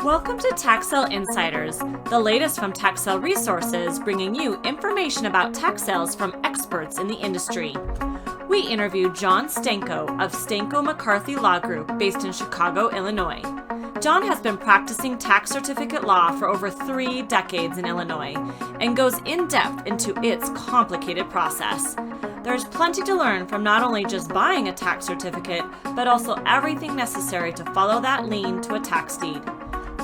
Welcome to Tax Sale Insiders, the latest from Tax Sale Resources, bringing you information about tax sales from experts in the industry. We interviewed John Stanko of Stanko McCarthy Law Group based in Chicago, Illinois. John has been practicing tax certificate law for over 3 decades in Illinois and goes in depth into its complicated process. There's plenty to learn from not only just buying a tax certificate, but also everything necessary to follow that lien to a tax deed.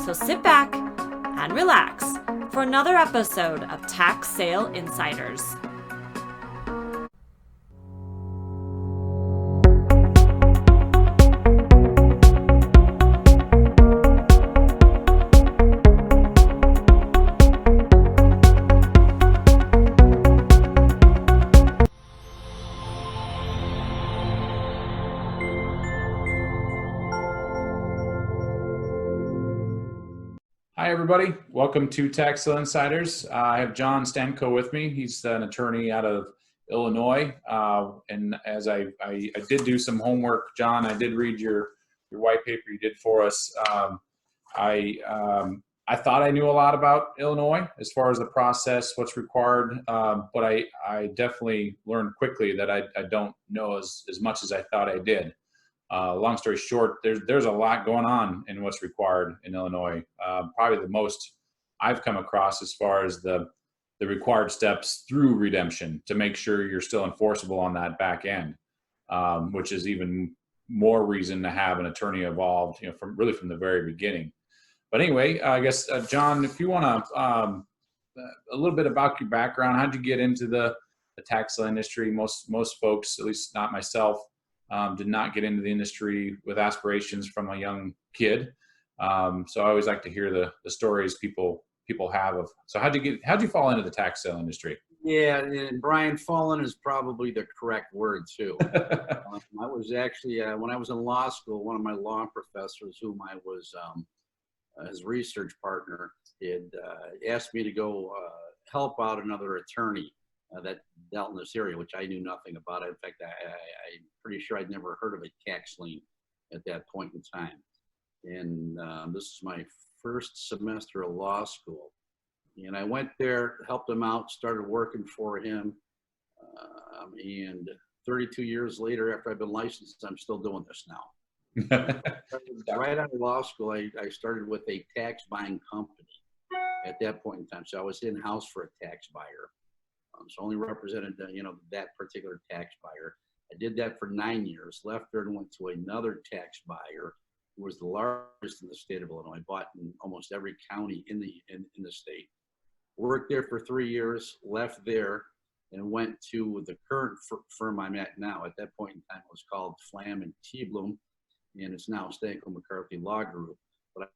So sit back and relax for another episode of Tax Sale Insiders. Hi, everybody. Welcome to Tax Sale Insiders. I have John Stanko with me. He's an attorney out of Illinois. And as I did do some homework, John, I did read your white paper you did for us. I thought I knew a lot about Illinois as far as the process, what's required, but I definitely learned quickly that I don't know as much as I thought I did. Long story short, there's a lot going on in what's required in Illinois. Probably the most I've come across as far as the required steps through redemption to make sure you're still enforceable on that back end, which is even more reason to have an attorney involved, from the very beginning. But anyway, I guess John, if you want to a little bit about your background, how'd you get into the tax sale industry? Most folks, at least not myself, did not get into the industry with aspirations from a young kid. So I always like to hear the stories people have of. So how'd you fall into the tax sale industry? Yeah, and Brian, fallen is probably the correct word too. I was actually, when I was in law school, one of my law professors, whom I was his research partner, had asked me to go help out another attorney that dealt in this area, which I knew nothing about. In fact, I'm pretty sure I'd never heard of a tax lien at that point in time. And this is my first semester of law school. And I went there, helped him out, started working for him. And 32 years later, after I've been licensed, I'm still doing this now. Right out of law school, I started with a tax buying company at that point in time. So I was in-house for a tax buyer. So only represented, that particular tax buyer. I did that for 9 years, left there and went to another tax buyer who was the largest in the state of Illinois, bought in almost every county in the state. Worked there for 3 years, left there and went to the current firm I'm at now. At that point in time, it was called Flam and T. Bloom, and it's now Stanko McCarthy Law Group. But I've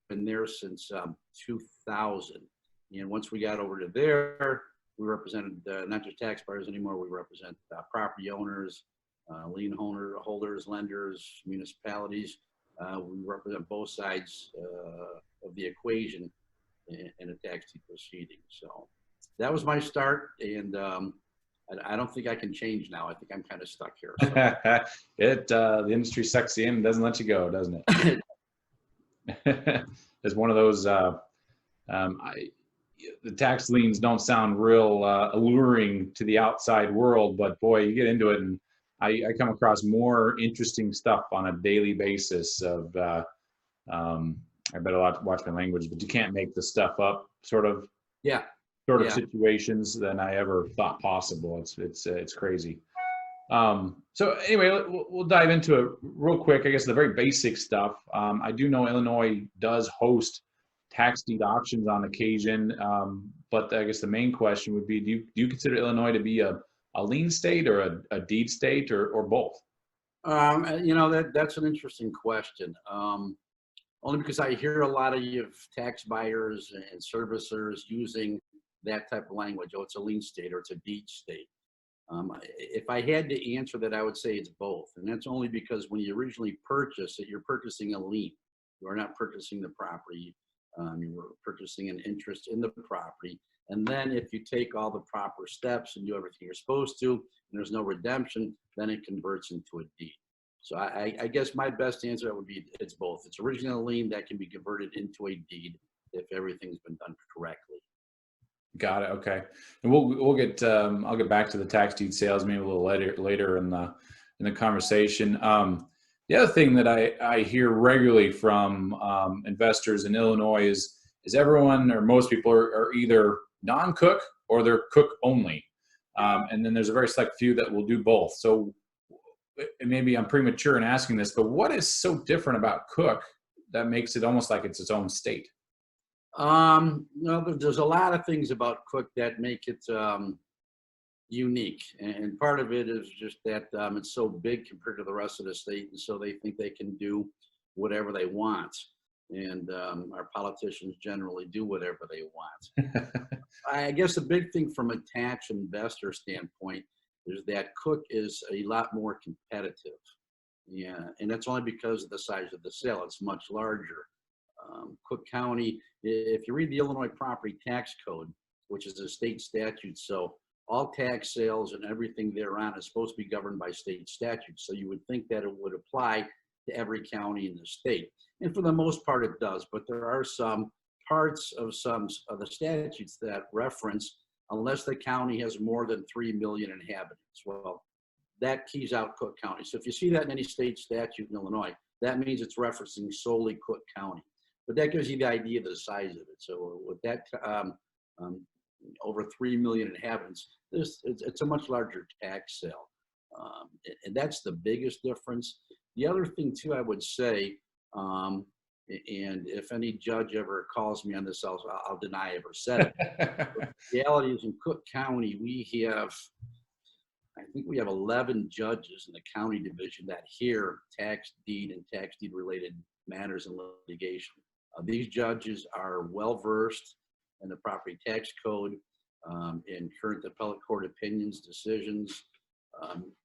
been there since 2000. And once we got over to there, we represented not just tax buyers anymore. We represent property owners, lien holders, lenders, municipalities. We represent both sides of the equation in a tax deed proceeding. So that was my start, and I don't think I can change now. I think I'm kind of stuck here. So. The industry sucks you in and doesn't let you go, doesn't it? It's one of those. The tax liens don't sound real alluring to the outside world, but boy, you get into it, and I come across more interesting stuff on a daily basis. I better watch my language, but you can't make the stuff up. Sort of situations than I ever thought possible. It's crazy. So anyway, we'll dive into it real quick. I guess the very basic stuff. I do know Illinois does host tax deed auctions on occasion, but I guess the main question would be: do you consider Illinois to be a lien state or a deed state or both? That's an interesting question. Only because I hear a lot of tax buyers and servicers using that type of language. Oh, it's a lien state or it's a deed state. If I had to answer that, I would say it's both, and that's only because when you originally purchase it, you're purchasing a lien. You are not purchasing the property. You were purchasing an interest in the property. And then if you take all the proper steps and do everything you're supposed to, and there's no redemption, then it converts into a deed. So I guess my best answer would be it's both. It's originally a lien that can be converted into a deed if everything's been done correctly. Got it. Okay. And we'll get I'll get back to the tax deed sales maybe a little later in the conversation. The other thing that I hear regularly from investors in Illinois is everyone or most people are either non-cook or they're cook only, and then there's a very select few that will do both. So and maybe I'm premature in asking this, but what is so different about cook that makes it almost like it's its own state? No, there's a lot of things about Cook that make it unique, and part of it is just that it's so big compared to the rest of the state, and so they think they can do whatever they want, and our politicians generally do whatever they want. I guess the big thing from a tax investor standpoint is that Cook is a lot more competitive. Yeah, and that's only because of the size of the sale. It's much larger. Cook County, if you read the Illinois Property Tax Code, which is a state statute, so all tax sales and everything thereon is supposed to be governed by state statute. So you would think that it would apply to every county in the state. And for the most part, it does. But there are some parts of some of the statutes that reference unless the county has more than 3 million inhabitants. Well, that keys out Cook County. So if you see that in any state statute in Illinois, that means it's referencing solely Cook County. But that gives you the idea of the size of it. So with that over 3 million inhabitants, it's a much larger tax sale. And that's the biggest difference. The other thing too, I would say, and if any judge ever calls me on this, I'll deny I ever said it. The reality is in Cook County, I think we have 11 judges in the county division that hear tax deed and tax deed related matters and litigation. These judges are well versed in the property tax code, in current appellate court opinions, decisions.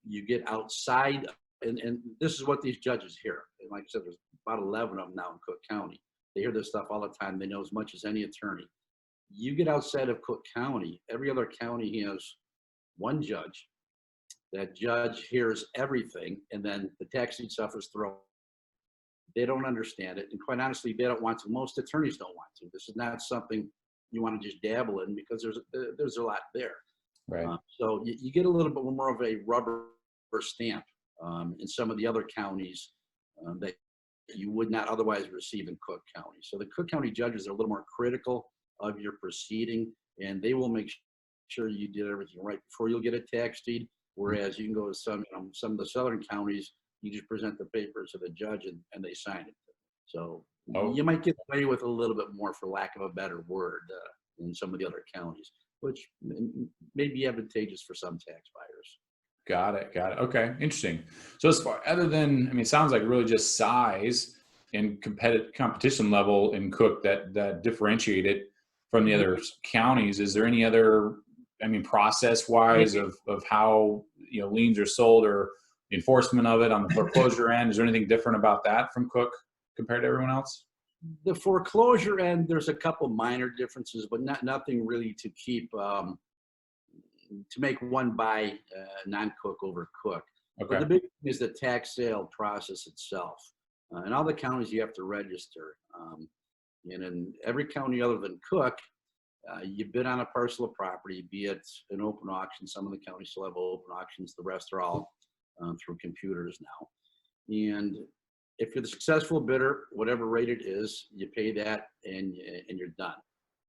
You get outside, and this is what these judges hear. And like I said, there's about 11 of them now in Cook County. They hear this stuff all the time. They know as much as any attorney. You get outside of Cook County, every other county has one judge. That judge hears everything, and then the tax deed stuff is thrown. They don't understand it, and quite honestly, they don't want to. Most attorneys don't want to. This is not something you want to just dabble in because there's a lot there. Right. So you get a little bit more of a rubber stamp in some of the other counties that you would not otherwise receive in Cook County. So the Cook County judges are a little more critical of your proceeding, and they will make sure you did everything right before you'll get a tax deed. Whereas you can go to some of the southern counties, you just present the papers to the judge and they sign it. So you might get away with a little bit more, for lack of a better word, in some of the other counties, which may be advantageous for some tax buyers. Got it. Okay, interesting. So as far, other than, it sounds like really just size and competition level in Cook that differentiate it from the other counties. Is there any other, process-wise of how liens are sold or the enforcement of it on the foreclosure end? Is there anything different about that from Cook compared to everyone else? The foreclosure end, there's a couple minor differences, but nothing really to keep to make one buy non-Cook over Cook. Okay. But the big thing is the tax sale process itself. In all the counties, you have to register. And in every county other than Cook, you bid on a parcel of property, be it an open auction. Some of the counties still have open auctions. The rest are all through computers now. And if you're the successful bidder, whatever rate it is, you pay that and you're done.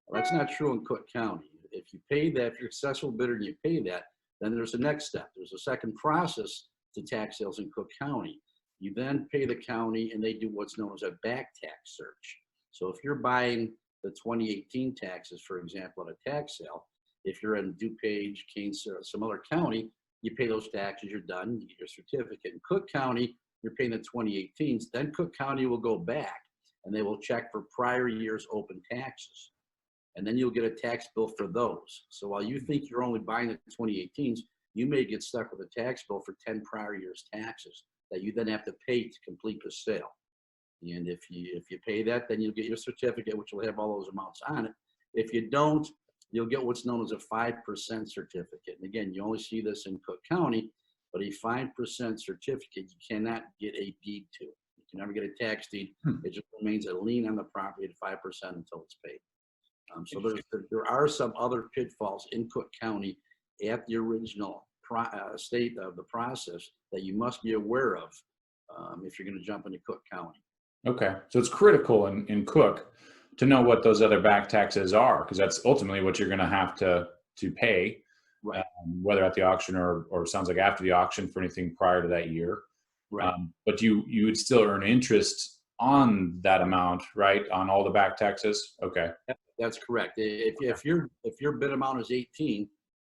Well, that's not true in Cook County. If you pay that, if you're a successful bidder and you pay that, then there's a next step. There's a second process to tax sales in Cook County. You then pay the county and they do what's known as a back tax search. So if you're buying the 2018 taxes, for example, at a tax sale, if you're in DuPage, Kane, some other county, you pay those taxes, you're done, you get your certificate. In Cook County, you're paying the 2018s, then Cook County will go back and they will check for prior year's open taxes. And then you'll get a tax bill for those. So while you think you're only buying the 2018s, you may get stuck with a tax bill for 10 prior year's taxes that you then have to pay to complete the sale. And if you pay that, then you'll get your certificate, which will have all those amounts on it. If you don't, you'll get what's known as a 5% certificate. And again, you only see this in Cook County. but a 5% certificate you cannot get a deed to. You can never get a tax deed. It just remains a lien on the property at 5% until it's paid. So there are some other pitfalls in Cook County at the original state of the process that you must be aware of if you're going to jump into Cook County. Okay, so it's critical in Cook to know what those other back taxes are, because that's ultimately what you're going to have to pay, Right. Whether at the auction or sounds like after the auction for anything prior to that year. Right. But you would still earn interest on that amount, right? On all the back taxes. Okay. That's correct. If your bid amount is 18,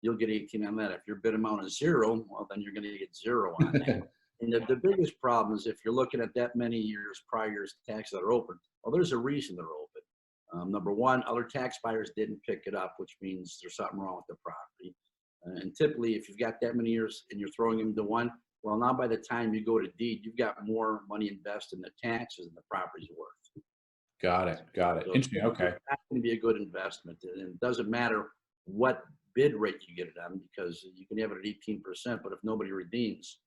you'll get 18 on that. If your bid amount is 0, well, then you're going to get 0 on that. And the biggest problem is if you're looking at that many years prior years taxes that are open, well, there's a reason they're open. Number one, other tax buyers didn't pick it up, which means there's something wrong with the property. And typically, if you've got that many years and you're throwing them into one, well, now by the time you go to deed, you've got more money invested in the taxes than the property's worth. Got it. So Interesting. Okay. that's going to be a good investment. And it doesn't matter what bid rate you get it on, because you can have it at 18%, but if nobody redeems,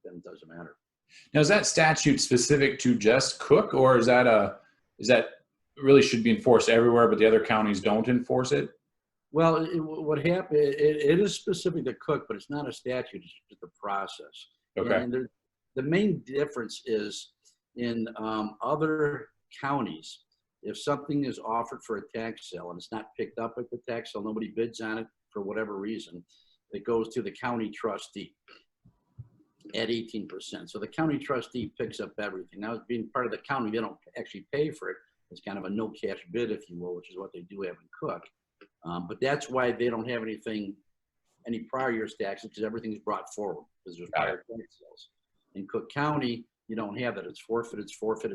then it doesn't matter. Now, is that statute specific to just Cook, or is that really should be enforced everywhere, but the other counties don't enforce it? Well, what happened, it is specific to Cook, but it's not a statute, it's just a process. Okay. And the main difference is in other counties, if something is offered for a tax sale and it's not picked up at the tax sale, nobody bids on it for whatever reason, it goes to the county trustee at 18%. So the county trustee picks up everything. Now, being part of the county, they don't actually pay for it. It's kind of a no cash bid, if you will, which is what they do have in Cook. But that's why they don't have any prior year's taxes, because everything's brought forward because there's prior tax sales. In Cook County, you don't have that. It's forfeited,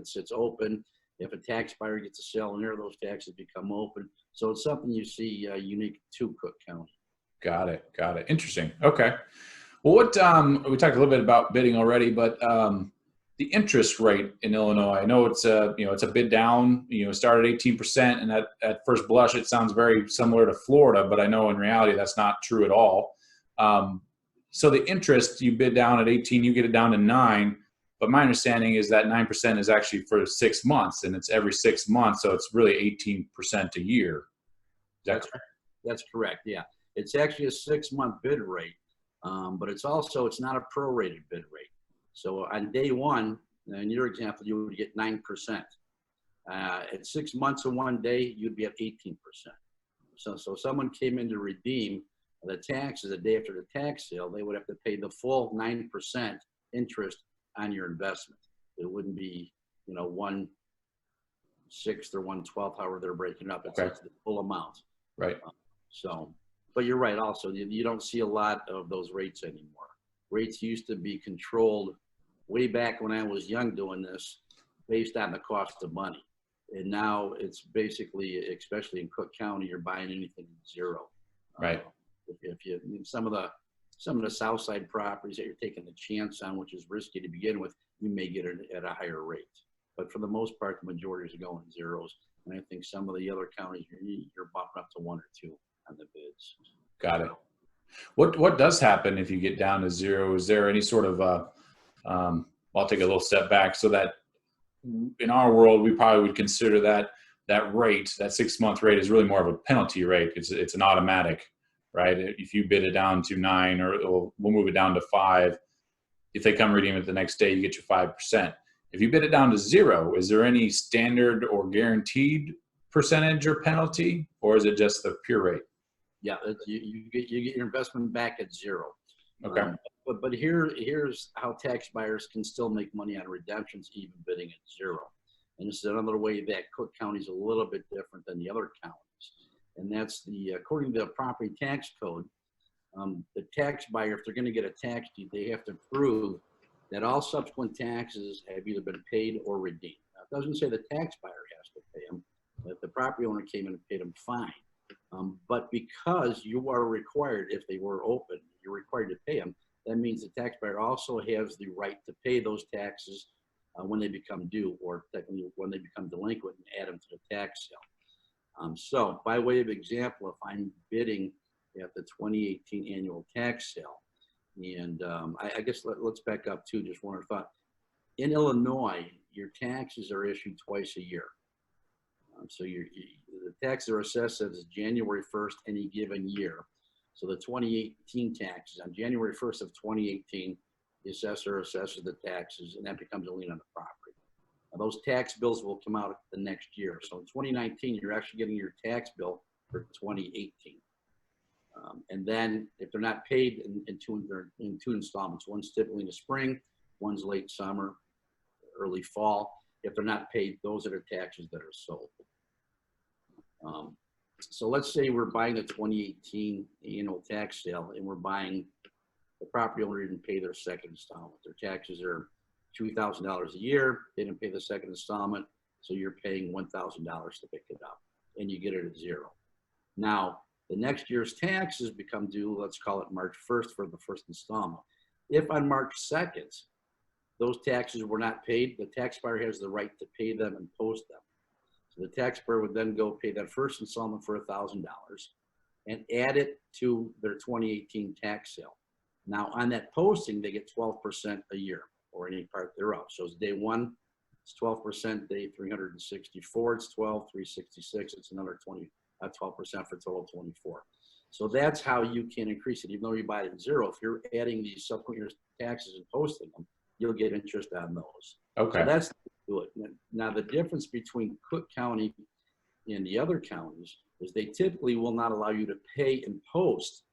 sits open. If a tax buyer gets a sale in there, those taxes become open. So it's something you see unique to Cook County. Got it. Interesting. Okay. Well, we talked a little bit about bidding already, but the interest rate in Illinois, I know it's a bid down, start at 18%, and at first blush, it sounds very similar to Florida, but I know in reality, that's not true at all. So the interest, you bid down at 18, you get it down to 9, but my understanding is that 9% is actually for 6 months, and it's every 6 months, so it's really 18% a year. Is that correct? That's correct, yeah. It's actually a 6-month bid rate, but it's not a prorated bid rate. So on day one, in your example, you would get 9%. At 6 months and 1 day, you'd be at 18%. So someone came in to redeem the taxes the day after the tax sale, they would have to pay the full 9% interest on your investment. It wouldn't be, 1/6 or 1/12, however they're breaking it up. It's the full amount. Right. But you're right. Also, you don't see a lot of those rates anymore. Rates used to be controlled way back when I was young doing this based on the cost of money. And now it's basically, especially in Cook County, you're buying anything at 0. Right. If you some of the south side properties that you're taking the chance on, which is risky to begin with, you may get it at a higher rate. But for the most part, the majority is going 0s. And I think some of the other counties, you're bumping up to 1 or 2 on the bids. Got it. What does happen if you get down to 0? Is there any sort of I'll take a little step back, so that in our world, we probably would consider that rate, that 6-month rate, is really more of a penalty rate. It's an automatic, right? If you bid it down to 9, or we'll move it down to 5, if they come redeem it the next day, you get your 5%. If you bid it down to 0, is there any standard or guaranteed percentage or penalty, or is it just the pure rate? Yeah, you get your investment back at 0. Okay. But here's how tax buyers can still make money on redemptions, even bidding at 0. And this is another way that Cook County is a little bit different than the other counties. And that's according to the property tax code, the tax buyer, if they're going to get a tax deed, they have to prove that all subsequent taxes have either been paid or redeemed. Now, it doesn't say the tax buyer has to pay them. If the property owner came in and paid them, fine. But because you are required, if they were open, you're required to pay them, that means the tax buyer also has the right to pay those taxes when they become due, or technically when they become delinquent, and add them to the tax sale. So by way of example, if I'm bidding at the 2018 annual tax sale, And I guess let's back up too, just one thought. In Illinois, your taxes are issued twice a year. So the taxes are assessed as January 1st any given year. So the 2018 taxes, on January 1st of 2018, the assessor assesses the taxes, and that becomes a lien on the property. Now, those tax bills will come out the next year. So in 2019, you're actually getting your tax bill for 2018. And then if they're not paid in two installments, one's typically in the spring, one's late summer, early fall. If they're not paid, those are the taxes that are sold. So let's say we're buying the 2018 annual tax sale, and we're buying, the property owner didn't pay their second installment. Their taxes are $2,000 a year. They didn't pay the second installment, so you're paying $1,000 to pick it up, and you get it at zero. Now, the next year's taxes become due, let's call it March 1st for the first installment. If on March 2nd, those taxes were not paid, the taxpayer has the right to pay them and post them. So the taxpayer would then go pay that first installment for $1,000 and add it to their 2018 tax sale. Now on that posting, they get 12% a year or any part thereof. So it's day one, it's 12%, day 364, it's 12, 366, it's another 12% for a total of 24. So that's how you can increase it. Even though you buy it at zero, if you're adding these subsequent years taxes and posting them, you'll get interest on those. Okay. So that's good. Now the difference between Cook County and the other counties is they typically will not allow you to pay and post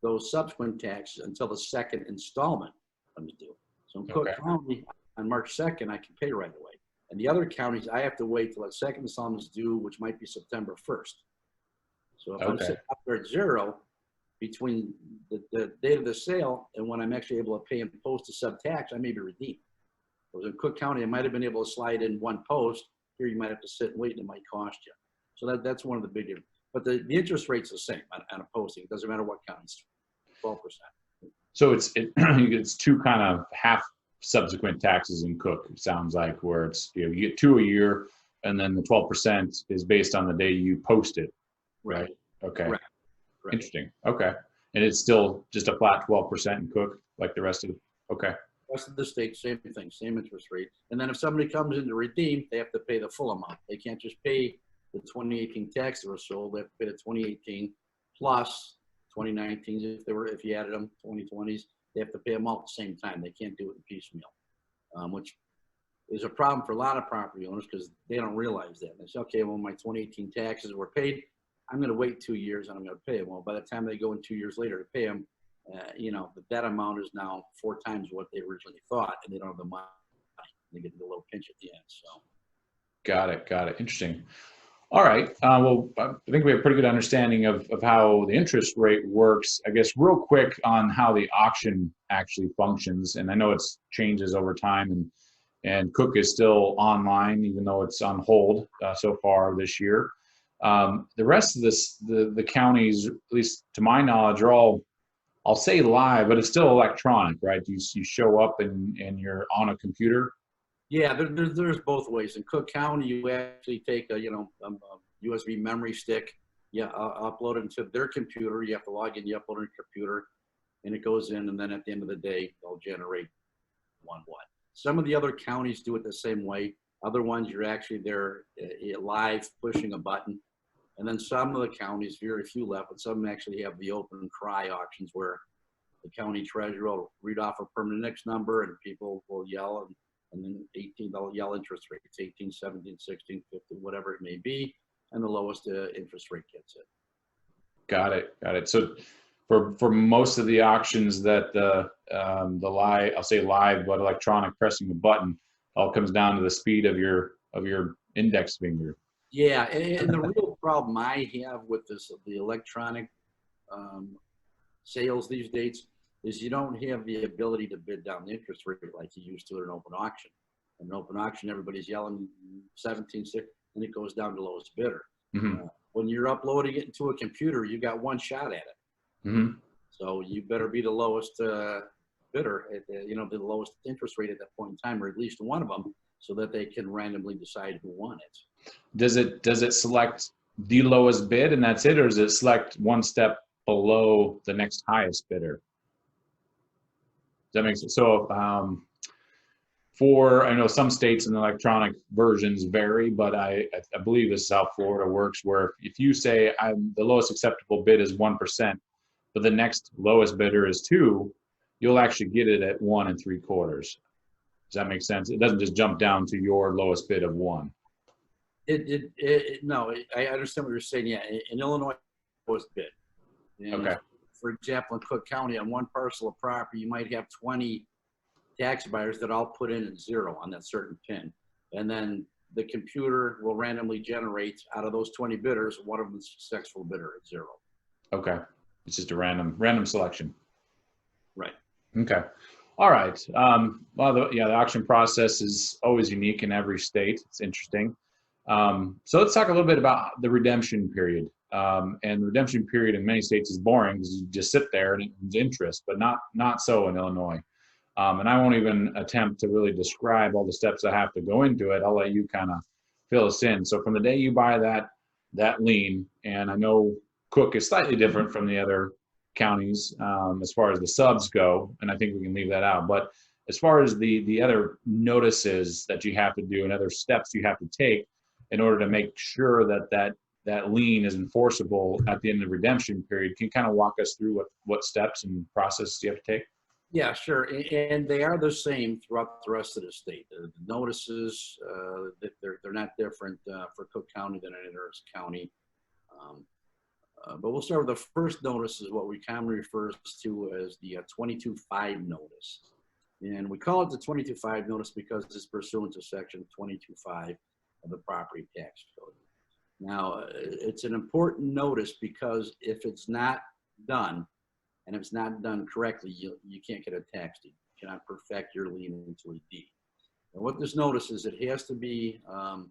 those subsequent taxes until the second installment comes due. So in Cook County, on March 2nd, I can pay right away. And the other counties, I have to wait till that second installment is due, which might be September 1st. So if I'm sitting up there at zero, between the date of the sale and when I'm actually able to pay and post a sub-tax, I may be redeemed. Whereas in Cook County, I might have been able to slide in one post. Here, you might have to sit and wait, and it might cost you. So that's one of the big differences. But the interest rate's the same on a posting. It doesn't matter what county, it's 12%. So it's two kind of half subsequent taxes in Cook, it sounds like, where it's, you get two a year, and then the 12% is based on the day you post it. Right. Okay. Right. Interesting. Okay. And it's still just a flat 12% in Cook, like the rest of the, okay. Rest of the state, same thing, same interest rate. And then if somebody comes in to redeem, they have to pay the full amount. They can't just pay the 2018 tax that was sold. They have to pay the 2018 plus 2019s if you added them, 2020s. They have to pay them all at the same time. They can't do it in piecemeal, which is a problem for a lot of property owners because they don't realize that. They say, okay, well, my 2018 taxes were paid. I'm going to wait 2 years and I'm going to pay them. Well, by the time they go in 2 years later to pay them, that amount is now 4 times what they originally thought, and they don't have the money. They get a little pinch at the end. So, got it. Interesting. All right. Well, I think we have a pretty good understanding of how the interest rate works. I guess real quick on how the auction actually functions, and I know it's changes over time, and Cook is still online, even though it's on hold so far this year. The rest of the counties, at least to my knowledge, are all, I'll say live, but it's still electronic, right? You show up and you're on a computer. Yeah, there's both ways. In Cook County, you actually take a USB memory stick, upload it into their computer. You have to log in, you upload it on your computer, and it goes in. And then at the end of the day, they'll generate one. Some of the other counties do it the same way. Other ones, you're actually there live pushing a button. And then some of the counties, very few left, but some actually have the open cry auctions where the county treasurer will read off a permanent X number and people will yell, and then they'll yell interest rates, 18, 17, 16, 15, whatever it may be, and the lowest interest rate gets it. Got it. So for most of the auctions that the live, I'll say live, but electronic pressing the button, all comes down to the speed of your index finger. Yeah, and the real problem I have with the electronic sales these days is you don't have the ability to bid down the interest rate like you used to at an open auction. In an open auction, everybody's yelling 17, 6, and it goes down to lowest bidder. Mm-hmm. When you're uploading it into a computer, you got one shot at it. Mm-hmm. So you better be the lowest bidder, at the lowest interest rate at that point in time, or at least one of them, so that they can randomly decide who won it. Does it select the lowest bid and that's it, or does it select one step below the next highest bidder? that make sense? So, for, I know some states and electronic versions vary, but I believe this is how Florida works, where if you say the lowest acceptable bid is 1%, but the next lowest bidder is 2, you'll actually get it at 1 3/4. Does that make sense? It doesn't just jump down to your lowest bid of 1. No, I understand what you're saying. Yeah, in Illinois, lowest bid. And Okay. for example, in Cook County, on one parcel of property, you might have 20 tax buyers that all put in at 0 on that certain pin. And then the computer will randomly generate out of those 20 bidders, one of them is a successful bidder at 0. Okay. It's just a random selection. Right. Okay. All right. Well, the auction process is always unique in every state. It's interesting. So let's talk a little bit about the redemption period. And the redemption period in many states is boring because you just sit there and it's interest, but not so in Illinois. And I won't even attempt to really describe all the steps that have to go into it. I'll let you kind of fill us in. So from the day you buy that lien, and I know Cook is slightly different from the other counties as far as the subs go, and I think we can leave that out. But as far as the other notices that you have to do and other steps you have to take in order to make sure that lien is enforceable at the end of the redemption period, can you kind of walk us through what steps and process you have to take? Yeah, sure. And they are the same throughout the rest of the state. The notices, they're not different for Cook County than any other county. But we'll start with the first notice, is what we commonly refer to as the 22-5 notice. And we call it the 22-5 notice because it's pursuant to section 22-5 of the property tax code. Now, it's an important notice because if it's not done, and if it's not done correctly, you can't get a tax deed. You cannot perfect your lien into a deed. And what this notice is, it has to be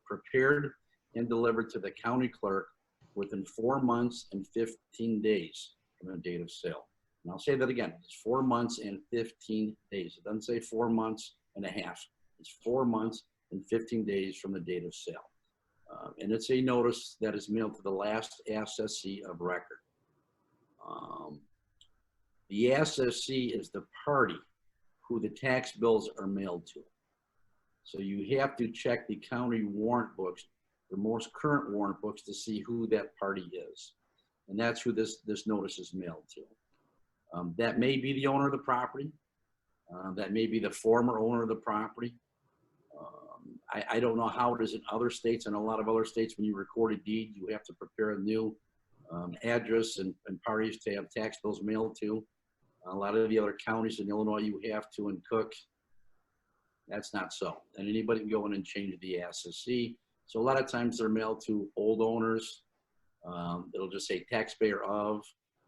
prepared and delivered to the county clerk within 4 months and 15 days from the date of sale. And I'll say that again, it's 4 months and 15 days. It doesn't say 4 months and a half. It's 4 months and 15 days from the date of sale. And it's a notice that is mailed to the last assessee of record. The assessee is the party who the tax bills are mailed to. So you have to check the county warrant books, the most current warrant books, to see who that party is. And that's who this notice is mailed to. That may be the owner of the property. That may be the former owner of the property. I don't know how it is in other states. In a lot of other states, when you record a deed, you have to prepare a new address and parties to have tax bills mailed to. A lot of the other counties in Illinois, you have to, and Cook, that's not so. And anybody can go in and change the assessee. So a lot of times they're mailed to old owners. It'll just say taxpayer of.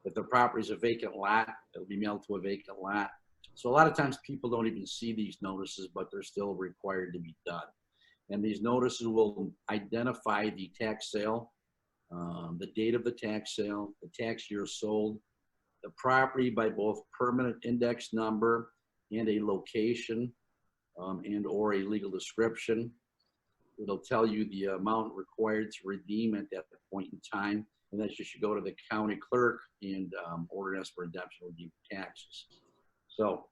If the property is a vacant lot, it'll be mailed to a vacant lot. So a lot of times people don't even see these notices, but they're still required to be done. And these notices will identify the tax sale, the date of the tax sale, the tax year sold, the property by both permanent index number and a location and or a legal description. It'll tell you the amount required to redeem at that point in time. And then you should go to the county clerk and order an escrow redemption redeem taxes. So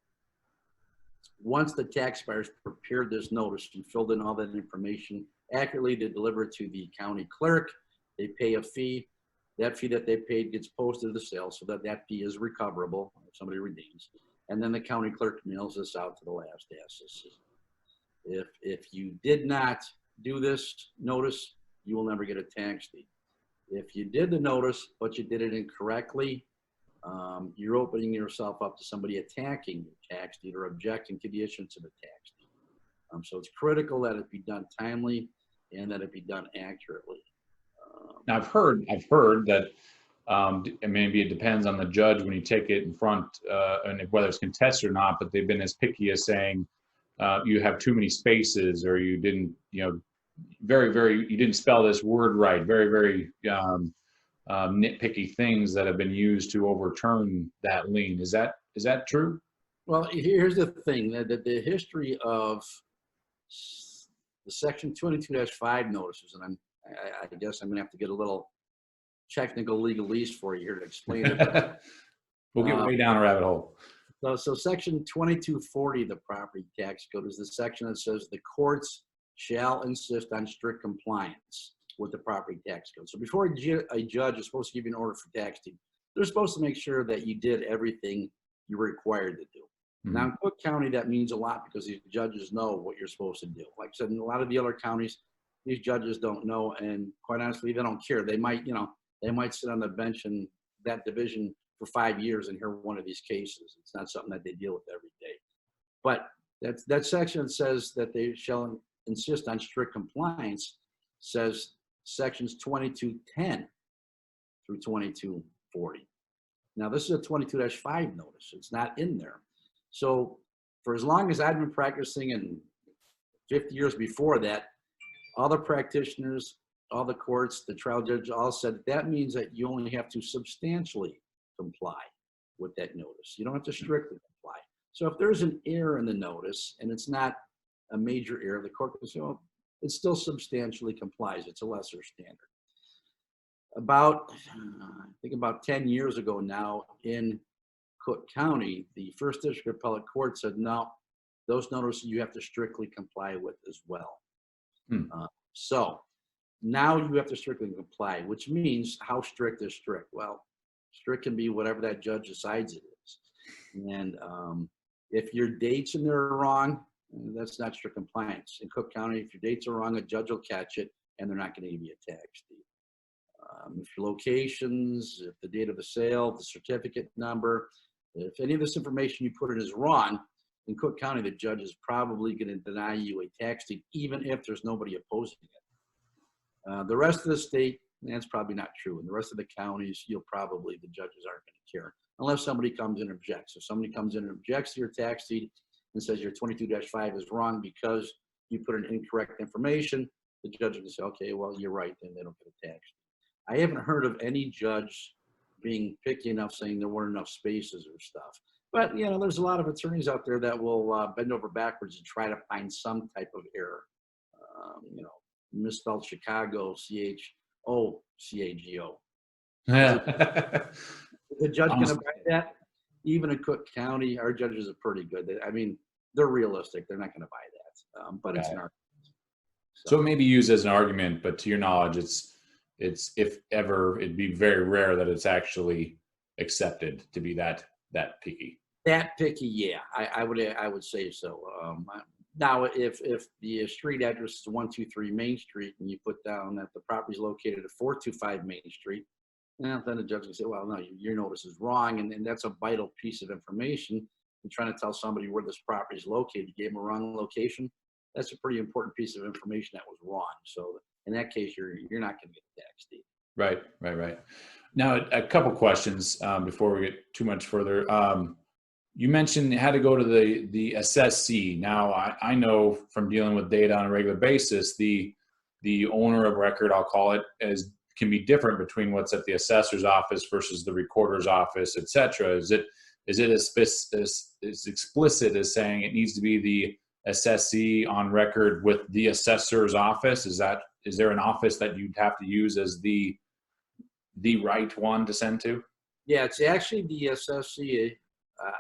once the tax buyers prepared this notice and filled in all that information accurately, they deliver it to the county clerk. They pay a fee. That fee that they paid gets posted to the sale so that fee is recoverable if somebody redeems. And then the county clerk mails this out to the last assessee. If you did not do this notice, you will never get a tax deed. If you did the notice, but you did it incorrectly, you're opening yourself up to somebody attacking your tax deed or objecting to the issuance of a tax deed. So it's critical that it be done timely and that it be done accurately. Now I've heard that and maybe it depends on the judge when you take it in front and whether it's contested or not, but they've been as picky as saying you have too many spaces, or you didn't, you didn't spell this word right. Very nitpicky things that have been used to overturn that lien. Is that true? Well, here's the thing, that the history of the section 22-5 notices, and I guess I'm gonna have to get a little technical legalese for you here to explain it. We'll get way down a rabbit hole. So section 2240 of the property tax code is the section that says the courts shall insist on strict compliance with the property tax code. So before a judge is supposed to give you an order for tax deed, they're supposed to make sure that you did everything you were required to do. Mhm. Now in Cook County, that means a lot because these judges know what you're supposed to do. Like I said, in a lot of the other counties, these judges don't know, and quite honestly, they don't care. They might, they might sit on the bench in that division for 5 years and hear one of these cases. It's not something that they deal with every day. But that section says that they shall insist on strict compliance, says sections 2210 through 2240. Now, this is a 22-5 notice. It's not in there. So for as long as I've been practicing, and 50 years before that, all the practitioners, all the courts, the trial judge all said that means that you only have to substantially comply with that notice. You don't have to strictly comply. So if there's an error in the notice and it's not a major error, the court can say, well, it still substantially complies. It's a lesser standard. I think about 10 years ago now in Cook County, the First District Appellate Court said, no, those notices you have to strictly comply with as well. So now you have to strictly comply, which means how strict is strict? Well, strict can be whatever that judge decides it is. And if your dates in there are wrong, that's not strict compliance. In Cook County, if your dates are wrong, a judge will catch it and they're not going to give you a tax deed. If your locations, if the date of the sale, the certificate number, if any of this information you put in is wrong, in Cook County, the judge is probably going to deny you a tax deed, even if there's nobody opposing it. The rest of the state, that's probably not true. In the rest of the counties, the judges aren't going to care unless somebody comes in and objects. If somebody comes in and objects to your tax deed and says your 22-5 is wrong because you put in incorrect information, the judge will say, okay, well, you're right, then they don't get a tax deed. I haven't heard of any judge being picky enough saying there weren't enough spaces or stuff. But, there's a lot of attorneys out there that will bend over backwards and try to find some type of error. Misspelled Chicago, Chicago. Yeah. Is the judge going to buy that? Even in Cook County, our judges are pretty good. They're realistic. They're not going to buy that. But it's an argument. So it may be used as an argument, but to your knowledge, it's if ever, it'd be very rare that it's actually accepted to be that picky. That picky, yeah, I would say so. Now, if the street address is 123 Main Street and you put down that the property is located at 425 Main Street, then the judge can say, well, no, your notice is wrong, and that's a vital piece of information. You're trying to tell somebody where this property is located. You gave them a wrong location. That's a pretty important piece of information that was wrong. So in that case, you're not going to get a tax deed. Right. Now, a couple questions before we get too much further. You mentioned you had to go to the SSC. Now, I know from dealing with data on a regular basis, the owner of record, I'll call it, can be different between what's at the assessor's office versus the recorder's office, et cetera. Is it as explicit as saying it needs to be the assessee on record with the assessor's office? Is there an office that you'd have to use as the right one to send to? Yeah, it's actually the assessee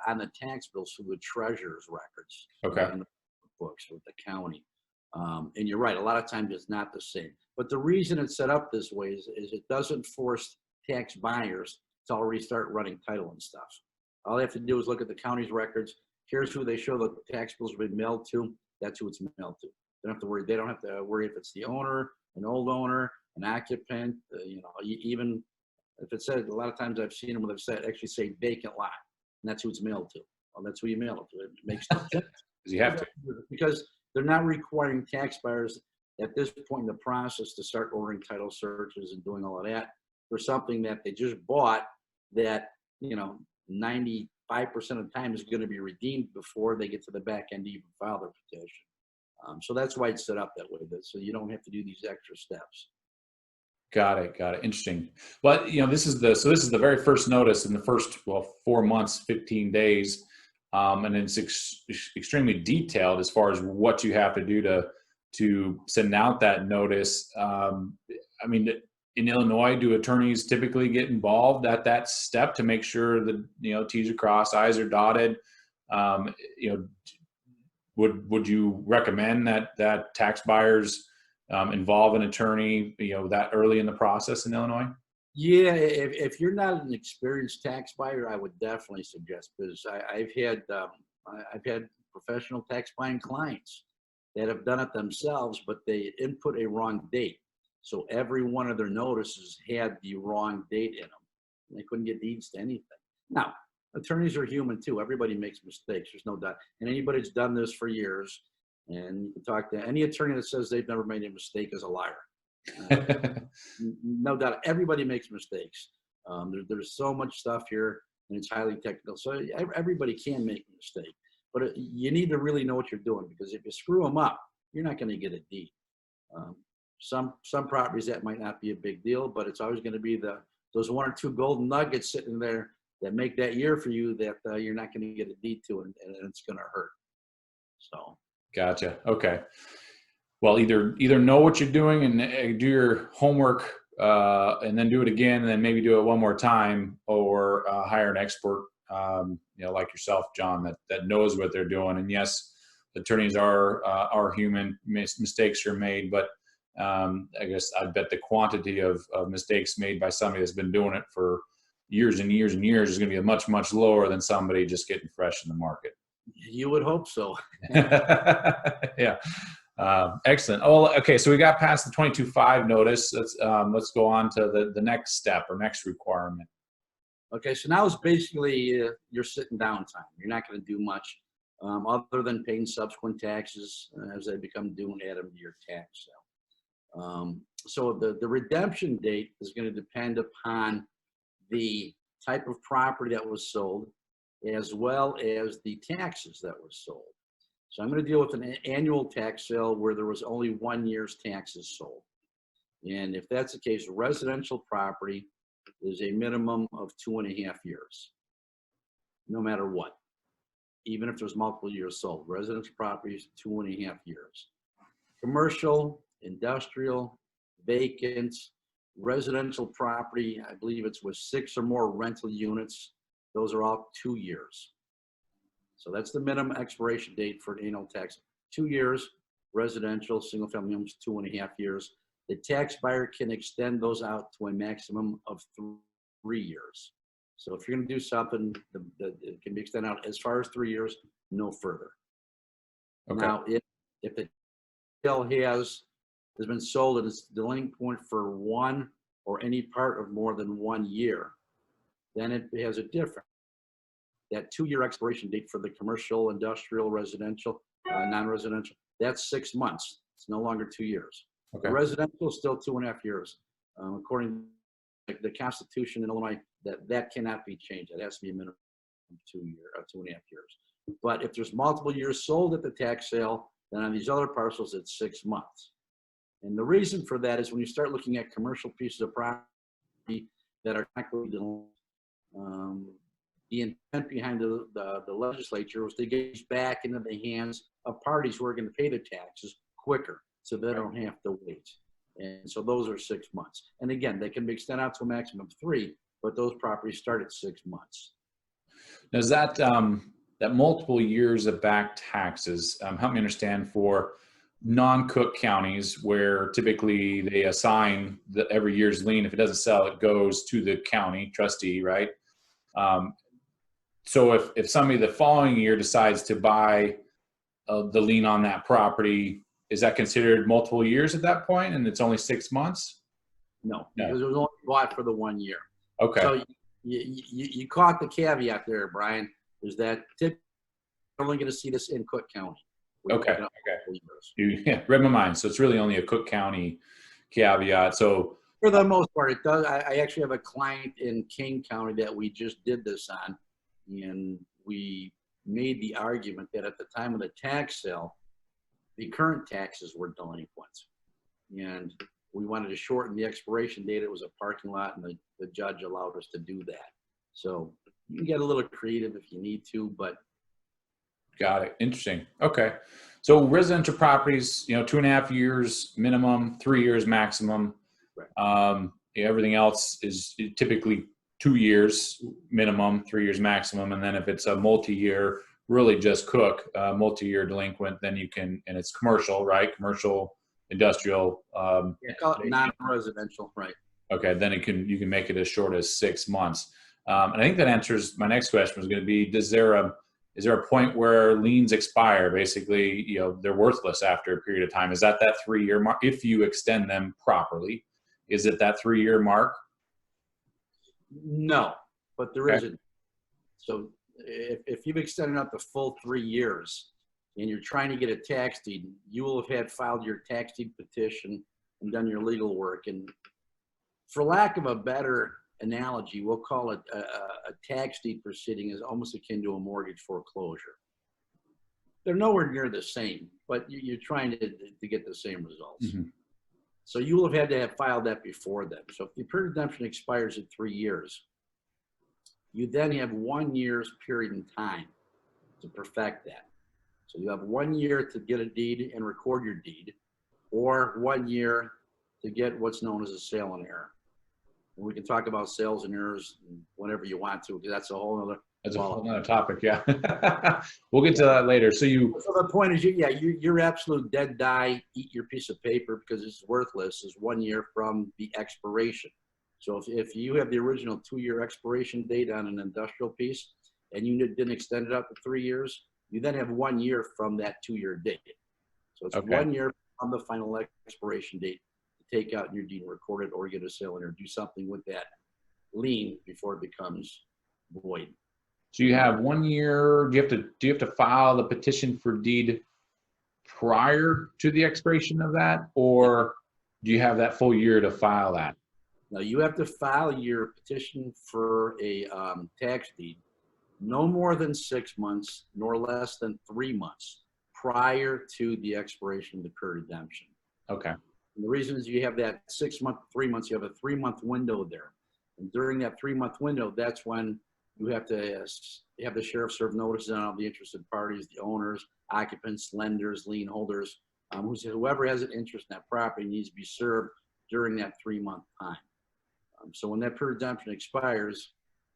on the tax bills for the treasurer's records. Okay. In the books with the county. And you're right, a lot of times it's not the same. But the reason it's set up this way is it doesn't force tax buyers to already start running title and stuff. All they have to do is look at the county's records. Here's who they show the tax bills have been mailed to. That's who it's mailed to. They don't have to worry if it's the owner, an old owner, an occupant, even if it said, a lot of times I've seen them actually say vacant lot, and that's who it's mailed to. Well, that's who you mail it to. It makes no sense. Because you have to. Because they're not requiring tax buyers at this point in the process to start ordering title searches and doing all of that for something that they just bought that, 95% of the time is going to be redeemed before they get to the back end to even file their petition. So that's why it's set up that way, so you don't have to do these extra steps. Got it. Interesting. But this is the very first notice in the first 4 months, 15 days, and it's extremely detailed as far as what you have to do to send out that notice. in Illinois, do attorneys typically get involved at that step to make sure that, T's are crossed, I's are dotted? You know, would you recommend that tax buyers involve an attorney, that early in the process in Illinois? Yeah, if you're not an experienced tax buyer, I would definitely suggest, because I've had professional tax buying clients that have done it themselves, but they input a wrong date. So every one of their notices had the wrong date in them. They couldn't get deeds to anything. Now, attorneys are human too. Everybody makes mistakes. There's no doubt. And anybody that's done this for years, and you can talk to any attorney that says they've never made a mistake is a liar. No doubt. Everybody makes mistakes. There's so much stuff here, and it's highly technical. So everybody can make a mistake. But you need to really know what you're doing, because if you screw them up, you're not going to get a deed. Some properties that might not be a big deal, but it's always going to be those one or two golden nuggets sitting there that make that year for you that you're not going to get a deed to, and it's going to hurt. So. Gotcha. Okay. Well, either know what you're doing and do your homework, and then do it again, and then maybe do it one more time, or hire an expert, like yourself, John, that knows what they're doing. And yes, attorneys are human. Mistakes are made, but I guess I bet the quantity of mistakes made by somebody that's been doing it for years and years and years is going to be much, much lower than somebody just getting fresh in the market. You would hope so. Yeah. Excellent. Oh, okay. So we got past the 22-5 notice. Let's go on to the next step or next requirement. Okay. So now it's basically you're sitting down time. You're not going to do much other than paying subsequent taxes as they become due and add them to your tax sale. So the redemption date is going to depend upon the type of property that was sold, as well as the taxes that was sold. So I'm going to deal with an annual tax sale where there was only 1 year's taxes sold. And if that's the case, residential property is a minimum of 2.5 years, no matter what. Even if there's multiple years sold, residential property is 2.5 years. Commercial, industrial, vacant, residential property, I believe it's with 6 or more rental units. Those are all 2 years. So that's the minimum expiration date for an annual tax. 2 years, residential, single family homes, 2.5 years. The tax buyer can extend those out to a maximum of 3 years. So if you're going to do something, it can be extended out as far as 3 years, no further. Okay. Now, if the sale has been sold and it's delinquent for one or any part of more than 1 year, then it has a difference. That 2-year expiration date for the commercial, industrial, residential, non-residential, that's 6 months. It's no longer 2 years. Okay. The residential is still 2.5 years. According to the Constitution in Illinois, that cannot be changed. It has to be a minimum of 2.5 years. But if there's multiple years sold at the tax sale, then on these other parcels, it's 6 months. And the reason for that is when you start looking at commercial pieces of property that are not going to the intent behind the legislature was to get back into the hands of parties who are going to pay the taxes quicker, so they don't have to wait. And so those are 6 months. And again, they can be extended out to a maximum of 3, but those properties start at 6 months. Now, is that multiple years of back taxes, help me understand, for non-Cook counties where typically they assign every year's lien. If it doesn't sell, it goes to the county trustee, right? So if somebody the following year decides to buy the lien on that property, is that considered multiple years at that point, and it's only 6 months? No, because it was only bought for the 1 year. Okay. So you caught the caveat there, Brian, is that typically you're only going to see this in Cook County. Okay. Yeah, read my mind. So it's really only a Cook County caveat. So for the most part, it does. I actually have a client in King County that we just did this on, and we made the argument that at the time of the tax sale, the current taxes were delinquent, and we wanted to shorten the expiration date. It was a parking lot, and the judge allowed us to do that. So you can get a little creative if you need to, but. Got it. Interesting. Okay. So residential properties, 2.5 years minimum, 3 years maximum. Right. everything else is typically 2 years minimum, 3 years maximum. And then if it's a multi-year, really just cook, multi-year delinquent, then you can, and it's commercial, right? Commercial, industrial. Yeah, call it non-residential, right? Okay, then you can make it as short as 6 months. And I think that answers my next question was going to be, is there a point where liens expire? Basically, they're worthless after a period of time. Is that 3-year mark? If you extend them properly, is it that 3-year mark? No, but there Okay. isn't. So if you've extended out the full 3 years and you're trying to get a tax deed, you will have had filed your tax deed petition and done your legal work. And for lack of a better analogy, we'll call it a tax deed proceeding is almost akin to a mortgage foreclosure. They're nowhere near the same, but you're trying to get the same results. Mm-hmm. So you will have had to have filed that before then. So if the period of redemption expires at 3 years, you then have 1 year's period in time to perfect that. So you have 1 year to get a deed and record your deed, or 1 year to get what's known as a sale and error. And we can talk about sales and errors whenever you want to, because that's a whole other topic. Yeah. We'll get to that later. So the point is, your absolute dead die, eat your piece of paper because it's worthless, is 1 year from the expiration. So if you have the original 2-year expiration date on an industrial piece and you didn't extend it out to 3 years, you then have 1 year from that 2-year date. So it's okay. 1 year from the final expiration date to take out your deed and record it, or get a sale or do something with that lien before it becomes void. So you have 1 year. Do you have to file the petition for deed prior to the expiration of that, or do you have that full year to file that? Now you have to file your petition for a tax deed no more than 6 months, nor less than 3 months prior to the expiration of the period of redemption. Okay. And the reason is you have that 6 month, 3 months, you have a 3-month window there. And during that 3-month window, that's when you have to have the sheriff serve notices on all the interested parties, the owners, occupants, lenders, lien holders, whoever has an interest in that property needs to be served during that 3-month time. So when that period of redemption expires,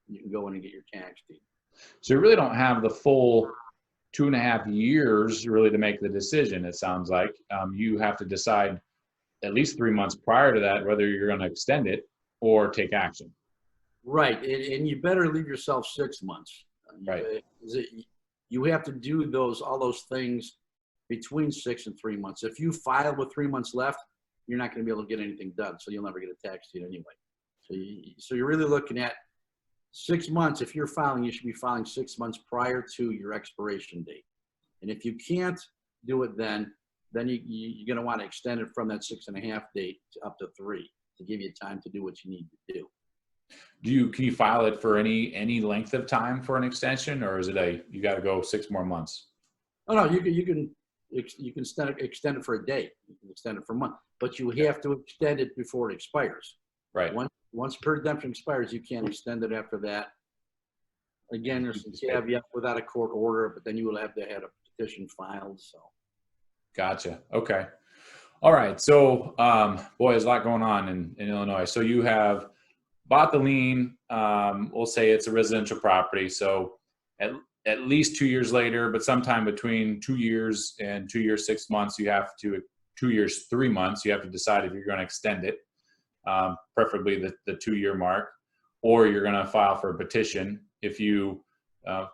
you can go in and get your tax deed. So you really don't have the full 2.5 years really to make the decision. It sounds like you have to decide at least 3 months prior to that whether you're going to extend it or take action. Right, and you better leave yourself 6 months. Right. You have to do all those things between 6 and 3 months. If you file with 3 months left, you're not going to be able to get anything done, so you'll never get a tax deed anyway. So you're really looking at 6 months. If you're filing, you should be filing 6 months prior to your expiration date. And if you can't do it then you're going to want to extend it from that 6.5 date to up to 3 to give you time to do what you need to do. Can you file it for any length of time for an extension, or is it you got to go 6 more months? Oh no, you can extend it for a day. You can extend it for a month, but you have to extend it before it expires. Right. Once period of redemption expires, you can't extend it after that. Again, there's some caveat without a court order, but then you will have to have a petition filed. So. Gotcha. Okay. All right. So, boy, there's a lot going on in Illinois. So you have bought the lien. We'll say it's a residential property. So at least 2 years later, but sometime between 2 years and 2 years, 6 months, 2 years, 3 months, you have to decide if you're going to extend it, preferably the 2-year mark, or you're going to file for a petition. If you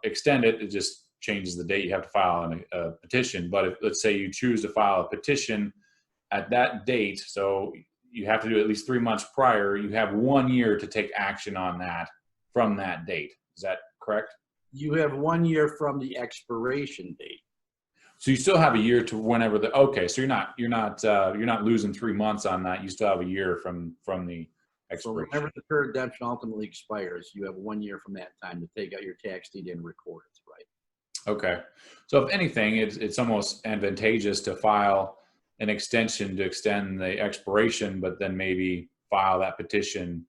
extend it, it just changes the date you have to file a petition. But let's say you choose to file a petition at that date, so you have to do it at least 3 months prior, you have 1 year to take action on that from that date. Is that correct? You have 1 year from the expiration date. So you still have a year to whenever so you're not losing 3 months on that. You still have a year from the expiration. So whenever the period of redemption ultimately expires, you have 1 year from that time to take out your tax deed and record it, right? Okay. So if anything, it's almost advantageous to file an extension to extend the expiration, but then maybe file that petition